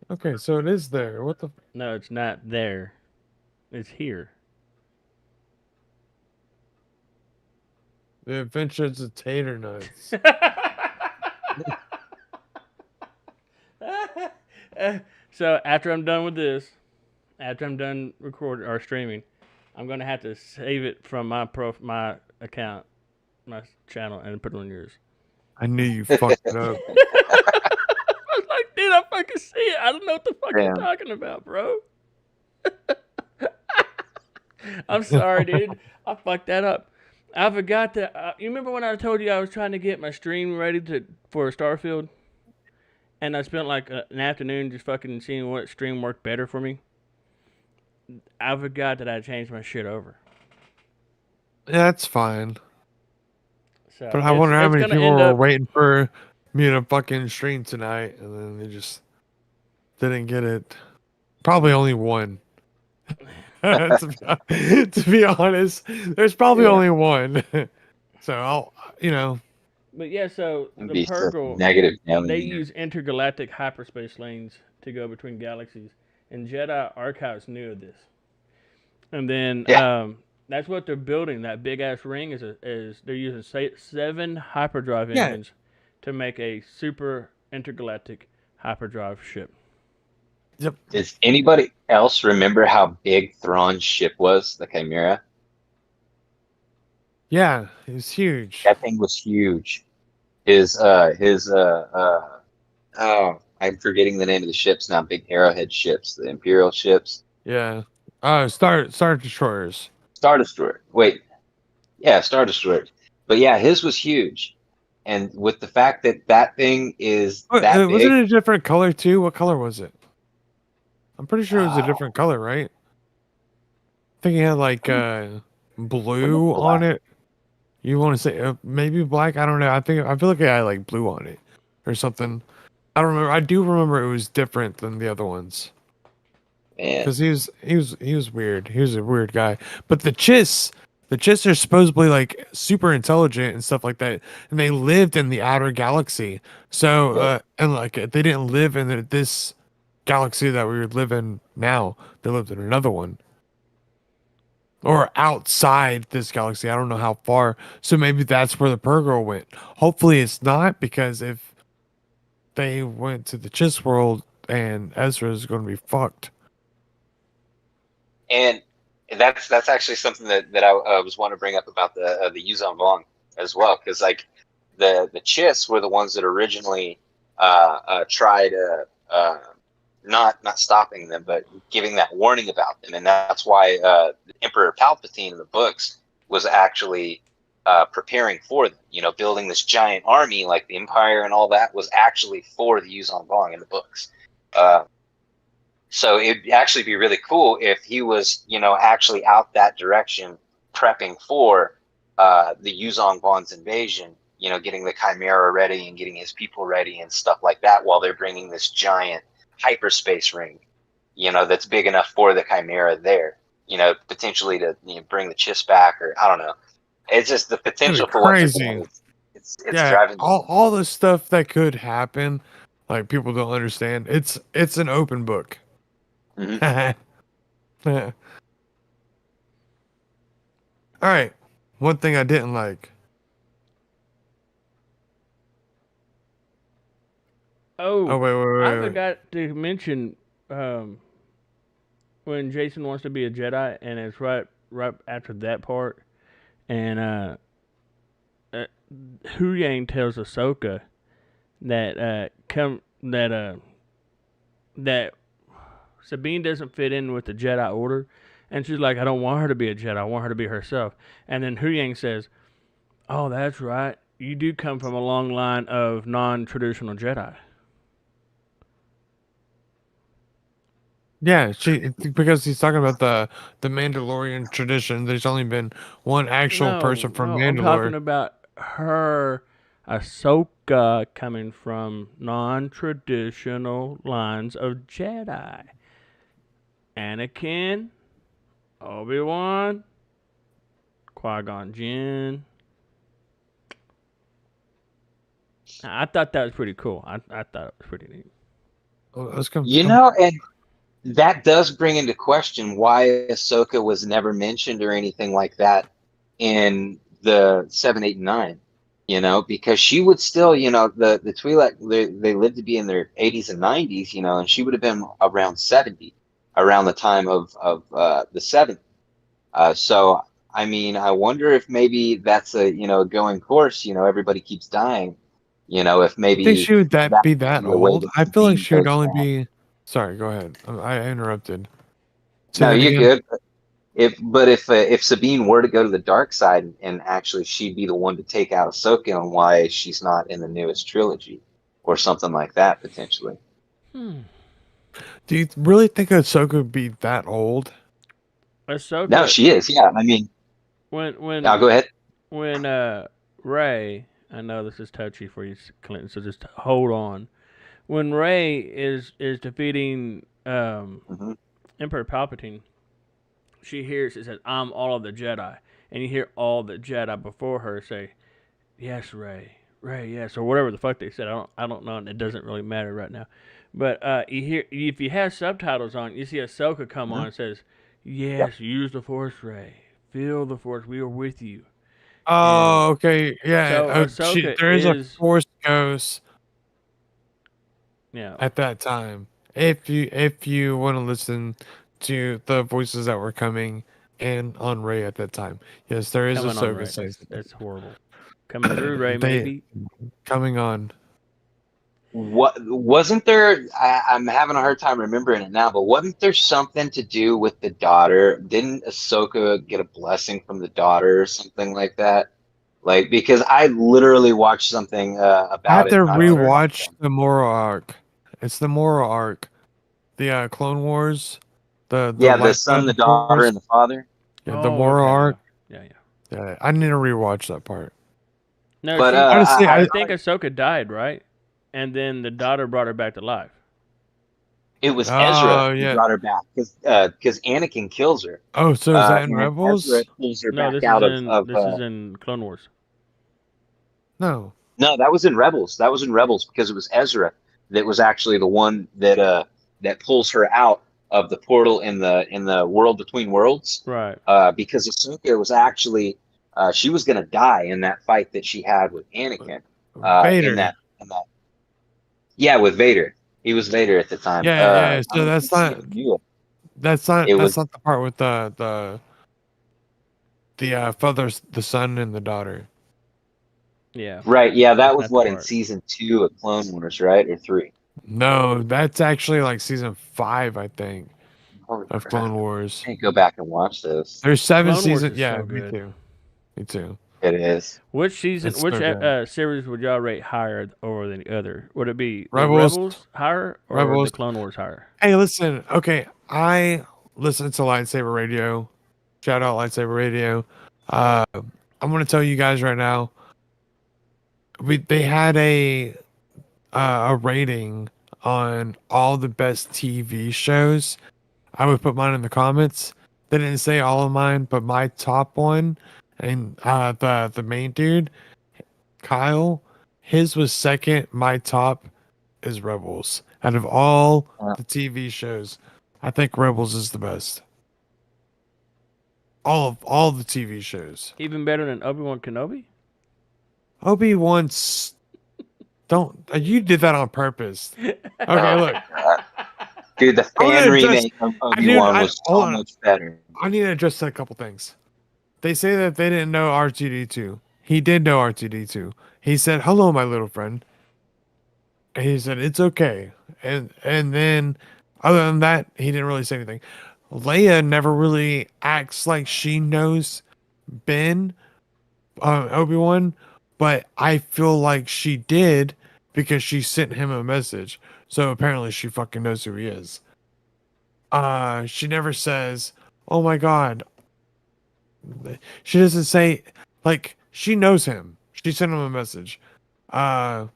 Okay, so it is there. What the? No, it's not there. It's here. The Adventures of Tater Nuts. So after I'm done with this, after I'm done recording or streaming, I'm gonna have to save it from my account, my channel, and put it on yours. I knew you fucked it up. I was like, dude, I fucking see it. I don't know what the fuck you're Damn. talking about, bro. I'm sorry, dude. I fucked that up. I forgot to. You remember when I told you I was trying to get my stream ready for Starfield, and I spent like an afternoon just fucking seeing what stream worked better for me. I forgot that I changed my shit over. Yeah, that's fine. So But I wonder how it's many gonna people end were up. waiting for me to fucking stream tonight, and then they just didn't get it. Probably only one. to be honest, there's probably Yeah. only one. So I'll, But yeah, so It'd the be so Purgle, negative Nelly, they use intergalactic hyperspace lanes to go between galaxies, and Jedi Archives knew of this. And then Yeah. that's what they're building. That big ass ring is they're using 7 hyperdrive Yeah. engines to make a super intergalactic hyperdrive ship. Yep. Does anybody else remember how big Thrawn's ship was, the Chimera? Yeah, it was huge. That thing was huge. Oh, I'm forgetting the name of the ships now. Big arrowhead ships, the Imperial ships. Yeah. Star Destroyers. Star Destroyer. Wait. Yeah, Star Destroyer. But yeah, his was huge. And with the fact that that thing is that Was it big, a different color too? What color was it? I'm pretty sure it was a different color, right? I think it had like blue on black. it. You want to say maybe black? I don't know. I feel like it had like blue on it or something. I don't remember. I do remember it was different than the other ones. Man. because he was weird. He was a weird guy. But the Chiss are supposedly like super intelligent and stuff like that, and they lived in the outer galaxy. So and like they didn't live in this galaxy that we live in now. They lived in another one. Or outside this galaxy. I don't know how far. So maybe that's where the Pearl Girl went. Hopefully it's not, because if they went to the Chiss world and Ezra is going to be fucked. And that's actually something that I was wanting to bring up about the Yuzon Vong as well, because like the Chiss were the ones that originally tried not stopping them, but giving that warning about them, and that's why Emperor Palpatine in the books was actually preparing for them. You know, building this giant army like the Empire and all that was actually for the Yuzon Vong in the books. So it'd actually be really cool if he was, you know, actually out that direction, prepping for the Yuzong Vong's invasion. You know, getting the Chimera ready and getting his people ready and stuff like that, while they're bringing this giant hyperspace ring, you know, that's big enough for the Chimera there. You know, potentially to bring the Chiss back, or I don't know. It's just the potential for what they're Crazy. doing. It's Yeah, driving me. all the stuff that could happen, like people don't understand. It's an open book. Mhm. All right. One thing I didn't like. Oh Oh, wait, wait, I wait, wait. forgot to mention when Jason wants to be a Jedi, and it's right after that part, and uh Hu Yang tells Ahsoka that that Sabine doesn't fit in with the Jedi Order, and she's like, I don't want her to be a Jedi. I want her to be herself. And then Hu Yang says, "Oh, that's right. You do come from a long line of non-traditional Jedi." Yeah, because he's talking about the Mandalorian tradition. There's only been one actual person No, from no, I'm talking Mandalore. about her, Ahsoka, coming from non-traditional lines of Jedi. Anakin, Obi-Wan, Qui-Gon Jinn. I thought that was pretty cool. I thought it was pretty neat. Let's come. You know, and that does bring into question why Ahsoka was never mentioned or anything like that in the 7, 8, and 9. You know, because she would still, you know, the Twi'lek, they lived to be in their 80s and 90s, you know, and she would have been around 70 around the time of the 7th. So I mean, I wonder if maybe that's a, you know, going course. You know, everybody keeps dying. You know, if You think maybe she would that be would that be a way old? that I feel like Sabine she would goes only back. be. Sorry, go ahead. I interrupted. Say No, that you're again. good. If Sabine were to go to the dark side and actually she'd be the one to take out Ahsoka, and why she's not in the newest trilogy or something like that potentially. Hmm. Do you really think Ahsoka would be that old? No, Ahsoka, she is. Yeah, I mean, when I'll when go ahead. when Ray, I know this is touchy for you, Clinton, so just hold on. When Ray is defeating Hmm. Emperor Palpatine, she hears it says, "I'm all of the Jedi," and you hear all the Jedi before her say, "Yes, Ray, Ray, yes," or whatever the fuck they said. I don't know, and it doesn't really matter right now. But you hear, if you have subtitles on, you see Ahsoka come Hmm. on and says, Yep. "Yes, use the Force, Ray. Feel the Force. We are with you." And Oh, okay. Yeah. so She Ahsoka there is a is, Force Ghost yeah, at that time. If you want to listen to the voices that were coming in on Ray at that time, yes, there is a coming on Ahsoka Ray. saying That's horrible. Coming through Ray, they maybe. coming on. What wasn't there? I'm having a hard time remembering it now, but wasn't there something to do with the daughter? Didn't Ahsoka get a blessing from the daughter or something like that? Like, because I literally watched something I about have to it not too long rewatch ago. the moral arc. It's the moral arc. The Clone Wars, the Yeah, the light son, side the of the daughter, Force. and the father. Yeah, the Oh, moral okay, arc. yeah, yeah, yeah. Yeah, I need to rewatch that part. No, But she. Honestly, I, I I think Ahsoka died, right? And then the daughter brought her back to life. It was Ezra Oh who yeah. brought her back because Anakin kills her. Oh, so is that in And Ezra Rebels? pulls her No, back out of this is in Clone Wars. No. no, that was in Rebels. That was in Rebels because it was Ezra that was actually the one that pulls her out of the portal in the world between worlds. Right. Because Ahsoka was actually she was gonna die in that fight that she had with Anakin. In Vader. that yeah, with Vader. He was Vader at the time. Yeah. I So don't that's think she not even knew it. that's It not was that's not the part with the father, the son, and the daughter. Yeah. right. Yeah, that That's was not the what in part. season 2 of Clone Wars, right? Or 3. No, that's actually like season 5, I think, Holy of crap! Clone Wars. I can't go back and watch those. There's 7 Clone Wars seasons. is Yeah, so me good. too. Me too. It is. Which season? It's Which so good. series would y'all rate higher over the other? Would it be the Rebels. Rebels higher or the Rebels. Clone Wars higher? Hey, listen. Okay, I listen to Lightsaber Radio. Shout out Lightsaber Radio. I'm gonna tell you guys right now. They had a rating on all the best TV shows. I would put mine in the comments. They didn't say all of mine, but my top one, and the main dude, Kyle, his was second. My top is Rebels. Out of all Uh, the TV shows, I think Rebels is the best. All the TV shows. Even better than Obi-Wan Kenobi? Obi-Wan's don't you did that on purpose. Okay, look. Dude, the I want fan to address. remake of I need. Obi-Wan I was hold so on. much better. I need to address a couple things. They say that they didn't know R2D2. He did know R2D2. He said, "Hello, my little friend." And he said, "It's okay." And then, other than that, he didn't really say anything. Leia never really acts like she knows Ben, Obi-Wan, but I feel like she did because she sent him a message. So apparently she fucking knows who he is. She never says, "Oh my god." She doesn't say, like, she knows him. She sent him a message. Uh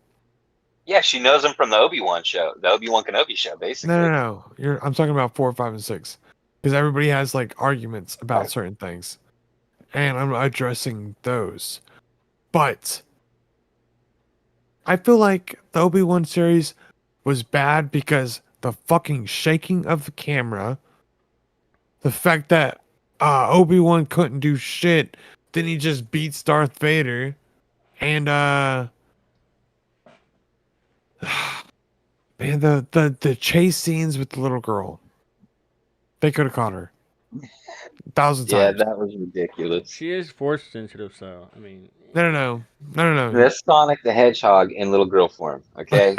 Yeah, she knows him from the Obi-Wan show, the Obi-Wan Kenobi show, basically. no. I'm talking about 4, 5, and 6. Because everybody has like arguments about certain things. And I'm addressing those. But I feel like the Obi-Wan series was bad because the fucking shaking of the camera, the fact that Obi-Wan couldn't do shit, then he just beats Darth Vader, and man, the chase scenes with the little girl, they could have caught her 1,000 Yeah, times. that was ridiculous. She is force sensitive, so I mean. No. That's Sonic the Hedgehog in little girl form, okay?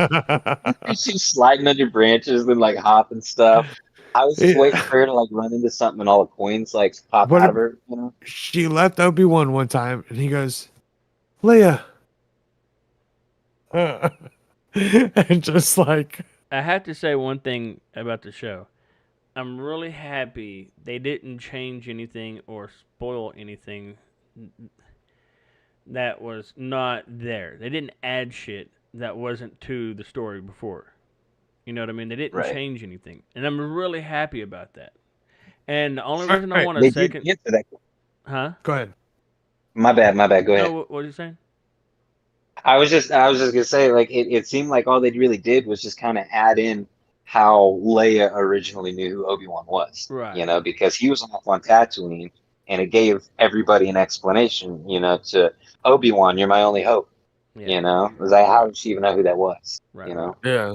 She's sliding under branches and like hopping stuff. I was just waiting for her to like run into something and all the coins like pop What out a- of her, you know? She left Obi-Wan one time, and he goes, "Leia," and just like, I have to say one thing about the show. I'm really happy they didn't change anything or spoil anything that was not there. They didn't add shit that wasn't to the story before. You know what I mean? They didn't Right. change anything. And I'm really happy about that. And the only reason I Right. want a They second. did get to that. Huh? go ahead. My bad. Go ahead. No, what are you saying? I was just gonna say, like, it seemed like all they really did was just kind of add in how Leia originally knew who Obi-Wan was, Right. you know, because he was off on Tatooine, and it gave everybody an explanation, you know, to Obi-Wan, you're my only hope, Yeah. you know. It was like, how did she even know who that was, Right. you know? Yeah.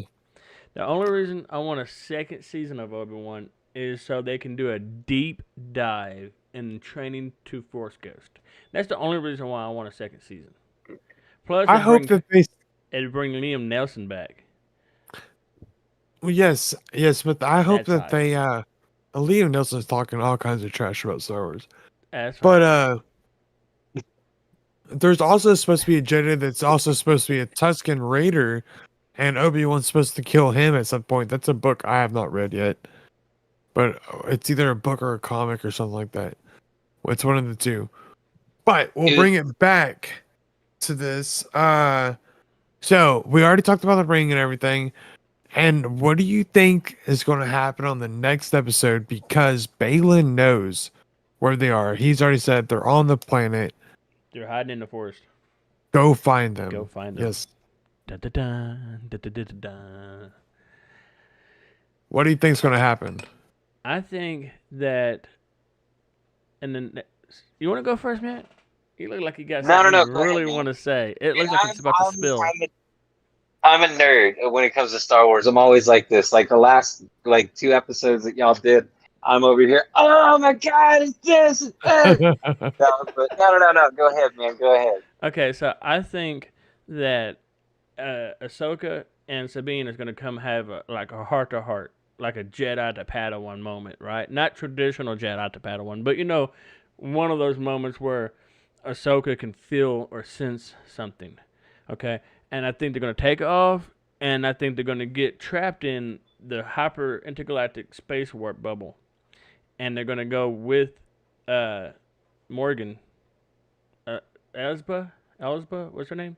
The only reason I want a second season of Obi-Wan is so they can do a deep dive in training to Force Ghost. That's the only reason why I want a second season. Plus, I hope that they. it'd bring Liam Nelson back. Well, yes, but I hope That's that they. Liam Nelson's talking all kinds of trash about Star Wars, That's fine. but there's also supposed to be a Jedi that's also supposed to be a Tusken Raider, and Obi-Wan's supposed to kill him at some point. That's a book I have not read yet, but it's either a book or a comic or something like that. It's one of the two. But we'll bring it back to this. So we already talked about the ring and everything. And what do you think is going to happen on the next episode? Because Balin knows where they are. He's already said they're on the planet. They're hiding in the forest. Go find them. Go find them. Yes. Da da da da da da da. What do you think's going to happen? I think that, and then you want to go first, Matt? You look like you got No, something no, you go ahead, really man. want to say. It looks like it's about to spill. I'm a nerd when it comes to Star Wars. I'm always like this. Like the last 2 episodes that y'all did, I'm over here. Oh my God, it's this. It's this. No. Go ahead, man. Go ahead. Okay, so I think that Ahsoka and Sabine is going to come have a heart to heart, like a Jedi to Padawan moment, right? Not traditional Jedi to Padawan, but one of those moments where Ahsoka can feel or sense something. Okay, and I think they're going to take off, and I think they're going to get trapped in the hyper intergalactic space warp bubble, and they're going to go with Morgan, Elsba, what's her name?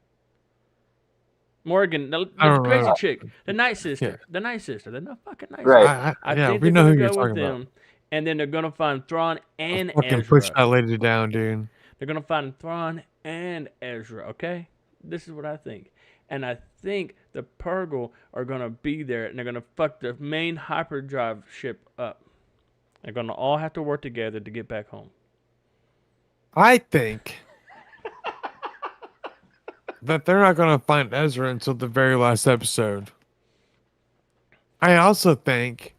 Morgan, the I don't crazy know. chick, the Night Sister, Yeah. the Night Sister, the fucking Night Right. Sister. I Yeah, think we they're know who gonna you're go with talking about. them, and then they're gonna find Thrawn and Fucking push Ezra. that lady down, dude. They're gonna find Thrawn and Ezra. Okay, this is what I think, and I think the Purgle are gonna be there, and they're gonna fuck the main hyperdrive ship up. They're gonna all have to work together to get back home. I think that they're not going to find Ezra until the very last episode. I also think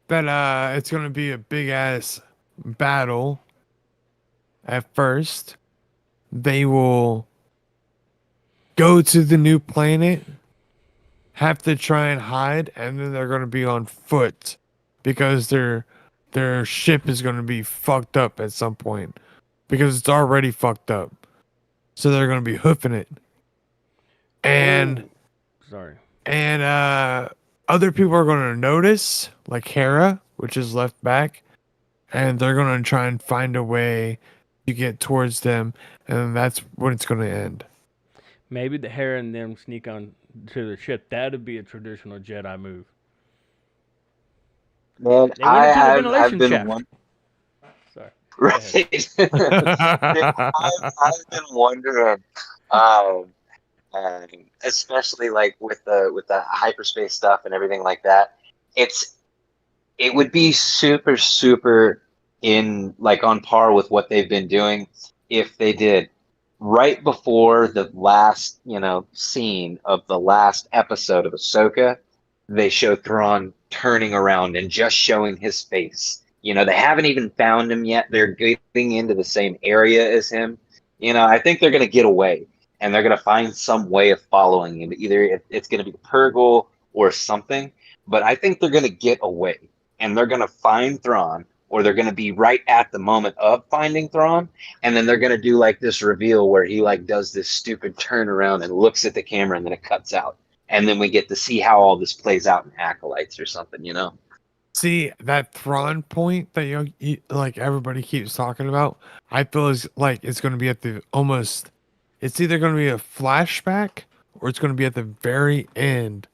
that it's going to be a big ass battle at first. They will go to the new planet, have to try and hide, and then they're going to be on foot because their ship is going to be fucked up at some point because it's already fucked up. So they're going to be hoofing it. And Sorry. other people are going to notice, like Hera, which is left back, and they're going to try and find a way to get towards them, and that's when it's going to end. Maybe the Hera and them sneak on to the ship. That'd be a traditional Jedi move. Man, They went into the I've ventilation been shaft. one. Sorry. Right. Dude, I've been wondering, um, especially like with the hyperspace stuff and everything like that. It would be super super in like on par with what they've been doing if they did right before the last scene of the last episode of Ahsoka. They show Thrawn turning around and just showing his face. They haven't even found him yet. They're getting into the same area as him. I think they're going to get away and they're going to find some way of following him. Either it's going to be the Purgle or something, but I think they're going to get away and they're going to find Thrawn, or they're going to be right at the moment of finding Thrawn, and then they're going to do like this reveal where he like does this stupid turnaround and looks at the camera and then it cuts out. And then we get to see how all this plays out in Acolytes or something. See, that Thrawn point that like everybody keeps talking about, I feel is like it's going to be at the almost. It's either going to be a flashback or it's going to be at the very end.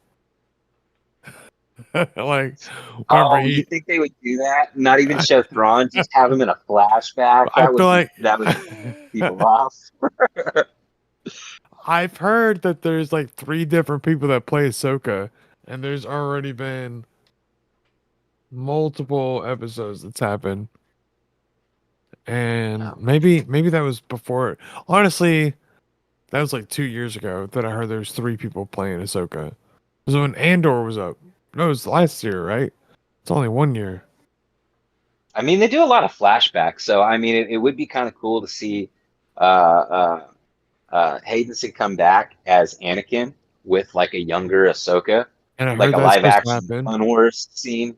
Like, Oh, whenever you think they would do that? Not even show Thrawn, just have him in a flashback? I feel like That would piss people off. I've heard that there's like 3 different people that play Ahsoka, and there's already been multiple episodes that's happened. And maybe that was before. Honestly, that was like 2 years ago that I heard there's 3 people playing Ahsoka. It was when Andor was up. No, it was last year, right? It's only 1 year. I mean, they do a lot of flashbacks, so I mean, it would be kind of cool to see Hayden come back as Anakin with like a younger Ahsoka, And I like heard a that's live supposed to action happen. Clone Wars scene.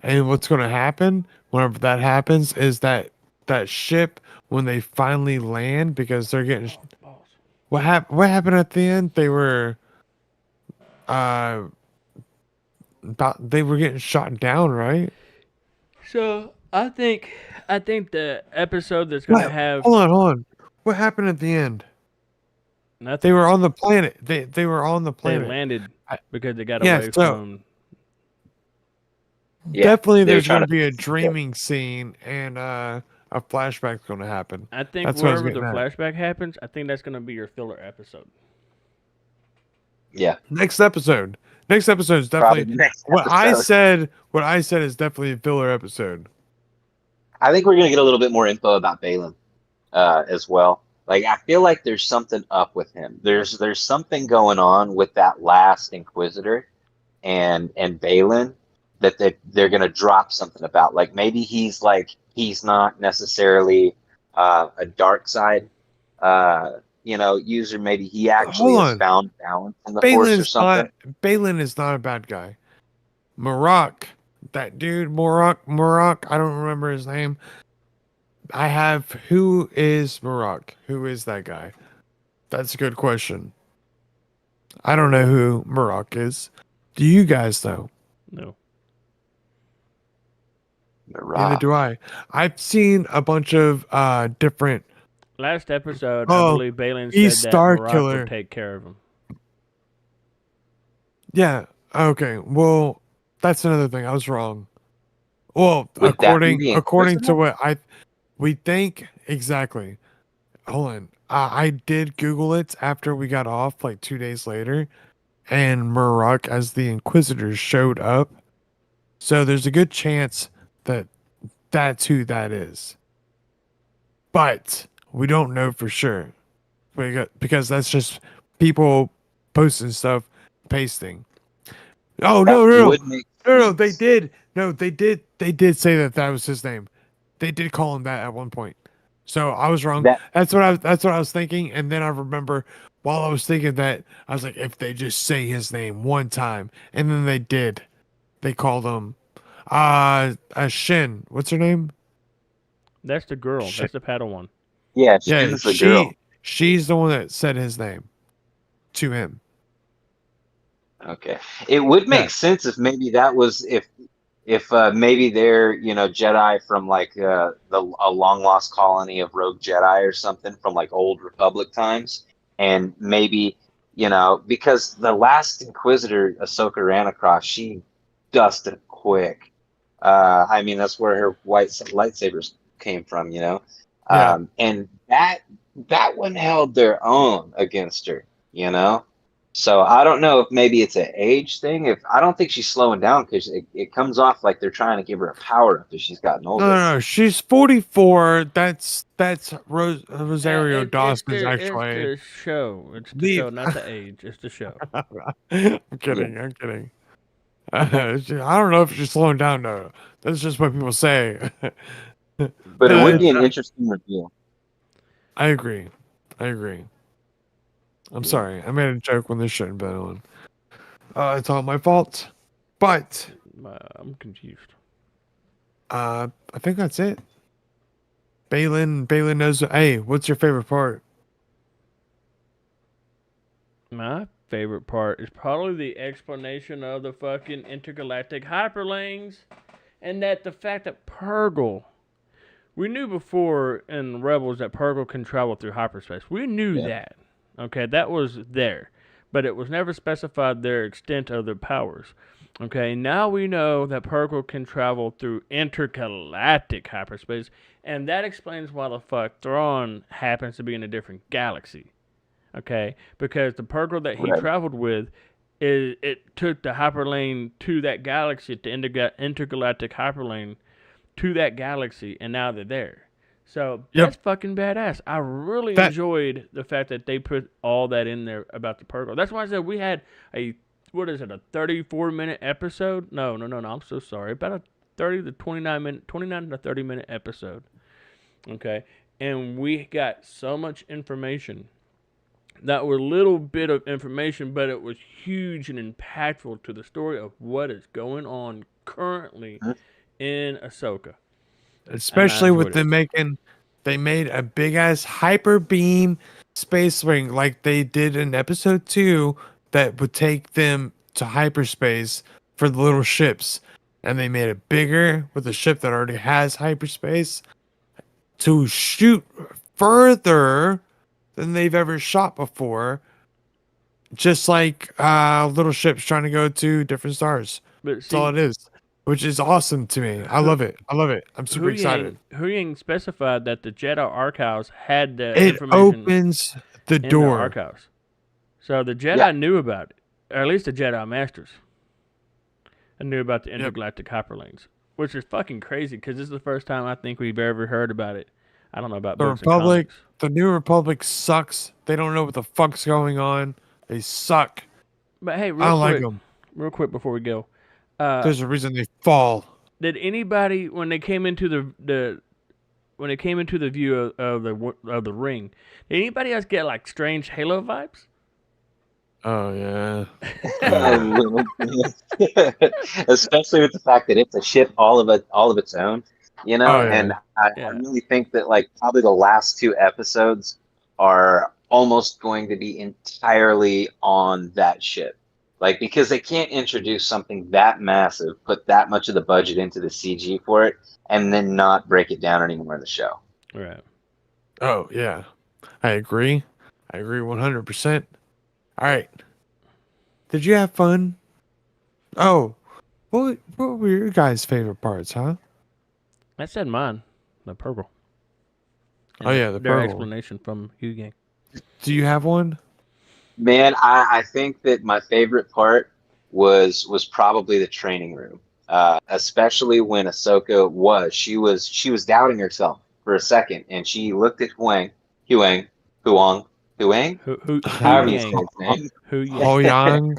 And what's going to happen whenever that happens is that ship, when they finally land, because they're getting what happened at the end? They were getting shot down, right? So I think the episode that's gonna have Hold on. What happened at the end? Nothing. They were on the planet. They were on the They planet. landed because they got Yeah, away so- from. Yeah, Definitely, they were there's trying going to to be a fix the ship. dreaming scene and a flashback's going to happen. I think That's what I was wherever the getting at. flashback happens, I think that's gonna be your filler episode. Yeah, Next episode. Next episode is probably definitely the next what I episode. said. What I said is definitely a filler episode. I think we're gonna get a little bit more info about Balin as well. Like I feel like there's something up with him. There's something going on with that last Inquisitor and Balin that they're gonna drop something about. Like maybe he's not necessarily a dark side user. Maybe he actually Hold has on. found balance in the Force or something. Balin is not a bad guy. Marok, that dude, Marok, I don't remember his name. Who is Marok? Who is that guy? That's a good question. I don't know who Marok is. Do you guys know? No. Neither do I. I've seen a bunch of different. Last episode, I Oh, believe Balin he's said that Star Marok Killer. would take care of him. Yeah. Okay. Well, that's another thing. I was wrong. Well, Would that be according the according to Inquisitor? what we think exactly. Hold on. I did Google it after we got off, like 2 days later, and Marok as the Inquisitor showed up. So there's a good chance that that's who that is. But we don't know for sure. Because that's just people posting stuff, pasting. Oh, That no, no, no. would make No, they sense. did. No, they did. They did say that was his name. They did call him that at one point. So I was wrong. That That's what I was thinking. And then I remember while I was thinking that, I was like, if they just say his name one time, and then they did. They called him Shin. What's her name? That's the girl. Shit. That's the Padawan. yeah, Yeah, Shin's the girl. she's the one that said his name to him. Okay. It would make Yeah. sense if maybe that was if maybe they're Jedi from like a long lost colony of rogue Jedi or something from like old Republic times, and maybe because the last Inquisitor Ahsoka ran across, she dusted quick. I mean that's where her white lightsabers came from, Yeah. and that one held their own against her, So I don't know if maybe it's an age thing. If I don't think she's slowing down because it comes off like they're trying to give her a power up as she's gotten older. No. She's 44. That's Rosario Dawson's It's actually. the show. It's the Leave. show, not the age. It's the show. I'm kidding. I'm kidding. I don't know if she's slowing down though. That's just what people say. But it would be an it's- interesting reveal. I agree. I'm sorry. I made a joke when this shouldn't have been on. It's all my fault. But I'm confused. I think that's it. Balin knows. Hey, what's your favorite part? My favorite part is probably the explanation of the fucking intergalactic hyperlanes, and that the fact that Purgle. We knew before in Rebels that Purgle can travel through hyperspace. We knew that. Okay, that was there. But it was never specified their extent of their powers. Okay, now we know that Purgle can travel through intergalactic hyperspace, and that explains why the fuck Thrawn happens to be in a different galaxy. Okay, because the Purgle that he Right. traveled with, it took the hyperlane to that galaxy, the intergalactic hyperlane to that galaxy, and now they're there. So that's fucking badass. I really enjoyed the fact that they put all that in there about the Purgle. That's why I said we had a 34-minute episode? No, I'm so sorry. About a 29 to 30-minute episode. Okay, and we got so much information. That were little bit of information, but it was huge and impactful to the story of what is going on currently in Ahsoka. Especially with enjoyed them they made a big ass hyper beam space ring like they did in episode 2 that would take them to hyperspace for the little ships. And they made it bigger with a ship that already has hyperspace to shoot further than they've ever shot before. Just like little ships trying to go to different stars. But That's all see, it is, which is awesome to me. I love it. I love it. I'm super excited. Huyang specified that the Jedi archives had the It information opens the in the door. archives. So the Jedi Yeah. knew about it, or at least the Jedi Masters, and knew about the Yep. intergalactic hyperlinks, which is fucking crazy because this is the first time I think we've ever heard about it. I don't know about The books and Republic, comics. the New Republic sucks. They don't know what the fuck's going on. They suck. But hey, I don't like them. real quick before we go, There's a reason they fall. did anybody when they came into the when they came into the view of the ring, did anybody else get like strange Halo vibes? Oh yeah. Especially with the fact that it's a ship all of its own, you know. Oh, yeah. And I Yeah. really think that like probably the last two episodes are almost going to be entirely on that ship, like because they can't introduce something that massive, put that much of the budget into the CG for it, and then not break it down anymore in the show. Right. Oh yeah. I agree. I agree 100%. All right. Did you have fun? Oh, what were your guys' favorite parts, huh? I said mine, the purple. Oh, yeah, the their purple. explanation from Huyang. Do you have one? Man, I think that my favorite part was probably the training room, especially when Ahsoka she was doubting herself for a second, and she looked at Huang, Huang, however you say Huyang. his name, Huyang. Oh, Yang.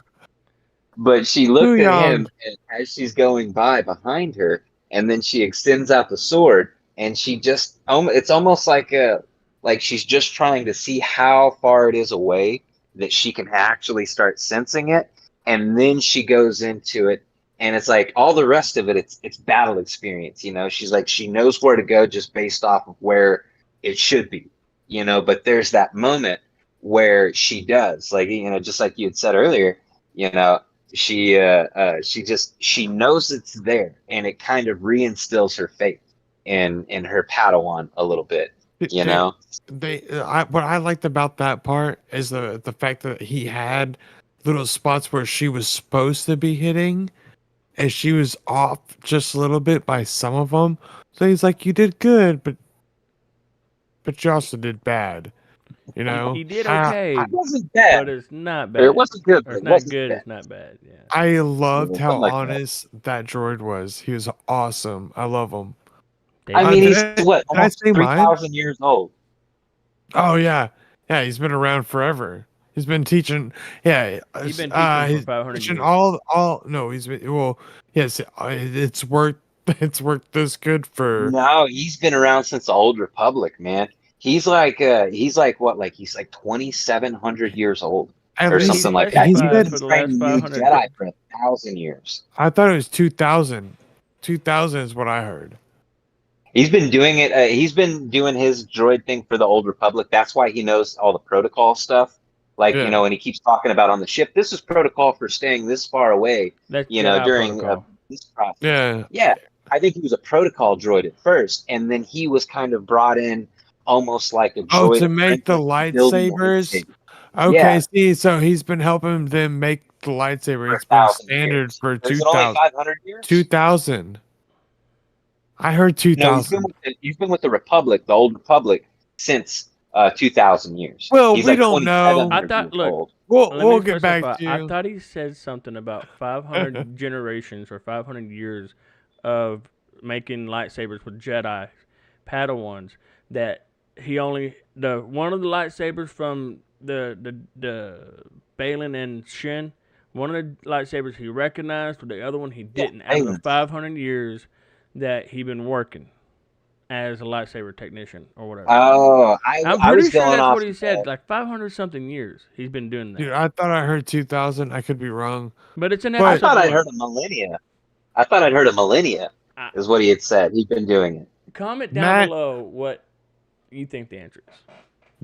but she looked at Huyang. him and as she's going by behind her, and then she extends out the sword, and she just it's almost like she's just trying to see how far it is away that she can actually start sensing it, and then she goes into it, and it's like all the rest of it it's battle experience, you know. She's like she knows where to go just based off of where it should be, you know. But there's that moment where she does, like, you know, just like you had said earlier, you know, she knows it's there, and it kind of reinstills her faith in her Padawan a little bit, you know. What I liked about that part is the fact that he had little spots where she was supposed to be hitting, and she was off just a little bit by some of them. So he's like, "You did good, but you also did bad." You know, He did okay, It wasn't bad. but it's not Or bad. it wasn't good, Or but it's it not wasn't good. bad. It's not bad. Yeah. I loved Yeah, how something like that. honest that droid was. He was awesome. I love him. I mean, he's did what, I almost say mine? 3,000 years old. Oh yeah, yeah. He's been around forever. He's been teaching. Yeah, He's been teaching he's for 500 teaching years. all. No, he's been well. Yes, it's worked. It's worked this good for. No, he's been around since the Old Republic, man. He's like what, like he's like 2,700 years old At or least something like that. he He's said been for the training last new 500 Jedi for 1,000 years. I thought it was 2000. 2000 is what I heard. He's been doing it. He's been doing his droid thing for the Old Republic. That's why he knows all the protocol stuff. Like, you Yeah. know, and he keeps talking about on the ship, this is protocol for staying this far away, That's you know, Jedi during protocol. this process. Yeah. Yeah, I think he was a protocol droid at first, and then he was kind of brought in almost like a Oh, droid to make the apprentice building lightsabers. lightsaber Okay, Yeah. see, so he's been helping them make the lightsaber. for It's been 1,000 standard years. for Is it only 2000. 500 years? 2000. I heard No, 2000. he's been with the Republic, the Old Republic, since 2,000 years. Well, He's we like don't know. 2,700 I thought- years look, old. We'll Let me get back specify. to I you. thought he said something about 500 generations or 500 years of making lightsabers with Jedi Padawans. That he only one of the lightsabers from the Balin and Shin. One of the lightsabers he recognized, but the other one he didn't. Out of the Balin. 500 years that he been working as a lightsaber technician or whatever. Oh, I'm I was pretty sure going that's off what he of said. that. Like 500 something years he's been doing that. Dude, I thought I heard 2000. I could be wrong. But it's an But- I episode. thought I'd one. heard a millennia. I thought I'd heard a millennia, is what he had said. He'd been doing it. Comment down Matt- below what you think the answer is.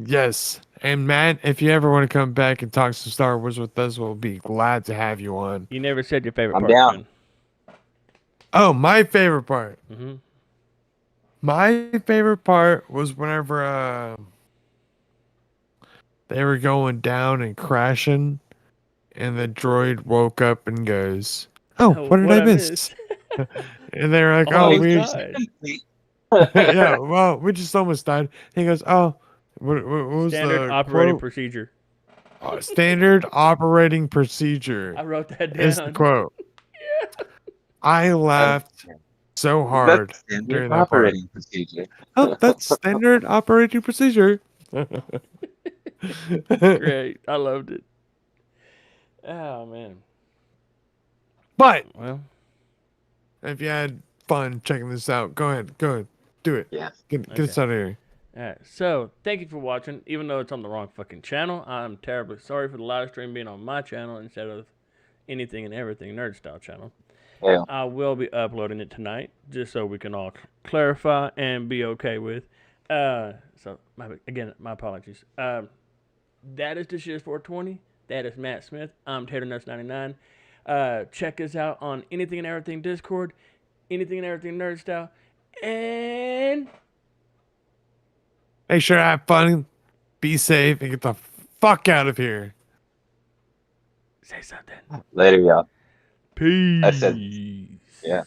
Yes. And Matt, if you ever want to come back and talk some Star Wars with us, we'll be glad to have you on. You never said your favorite I'm part. down. Oh, my favorite part. Mm-hmm. My favorite part was whenever they were going down and crashing, and the droid woke up and goes, "Oh, what did I miss?" And they were like, "Oh, Almost we died. yeah, well, we just almost died." He goes, "Oh, what was Standard the operating quote? procedure. Standard operating procedure." I wrote that Is the down. quote. I laughed so hard That's standard during that part. operating procedure. Oh, that's standard operating procedure. Great. I loved it. Oh man. But Well, if you had fun checking this out, go ahead, do it. Yeah. Get us out of here. alright. So thank you for watching. Even though it's on the wrong fucking channel, I'm terribly sorry for the live stream being on my channel instead of anything and everything nerd style channel. Yeah. I will be uploading it tonight, just so we can all clarify and be okay with. So my apologies. That is This Year's 420. That is Matt Smith. I'm Tater Nuts 99. Check us out on Anything and Everything Discord, Anything and Everything Nerd Style, and Make sure to have fun, be safe, and get the fuck out of here. say something. Later, y'all. Peace. I said, yeah.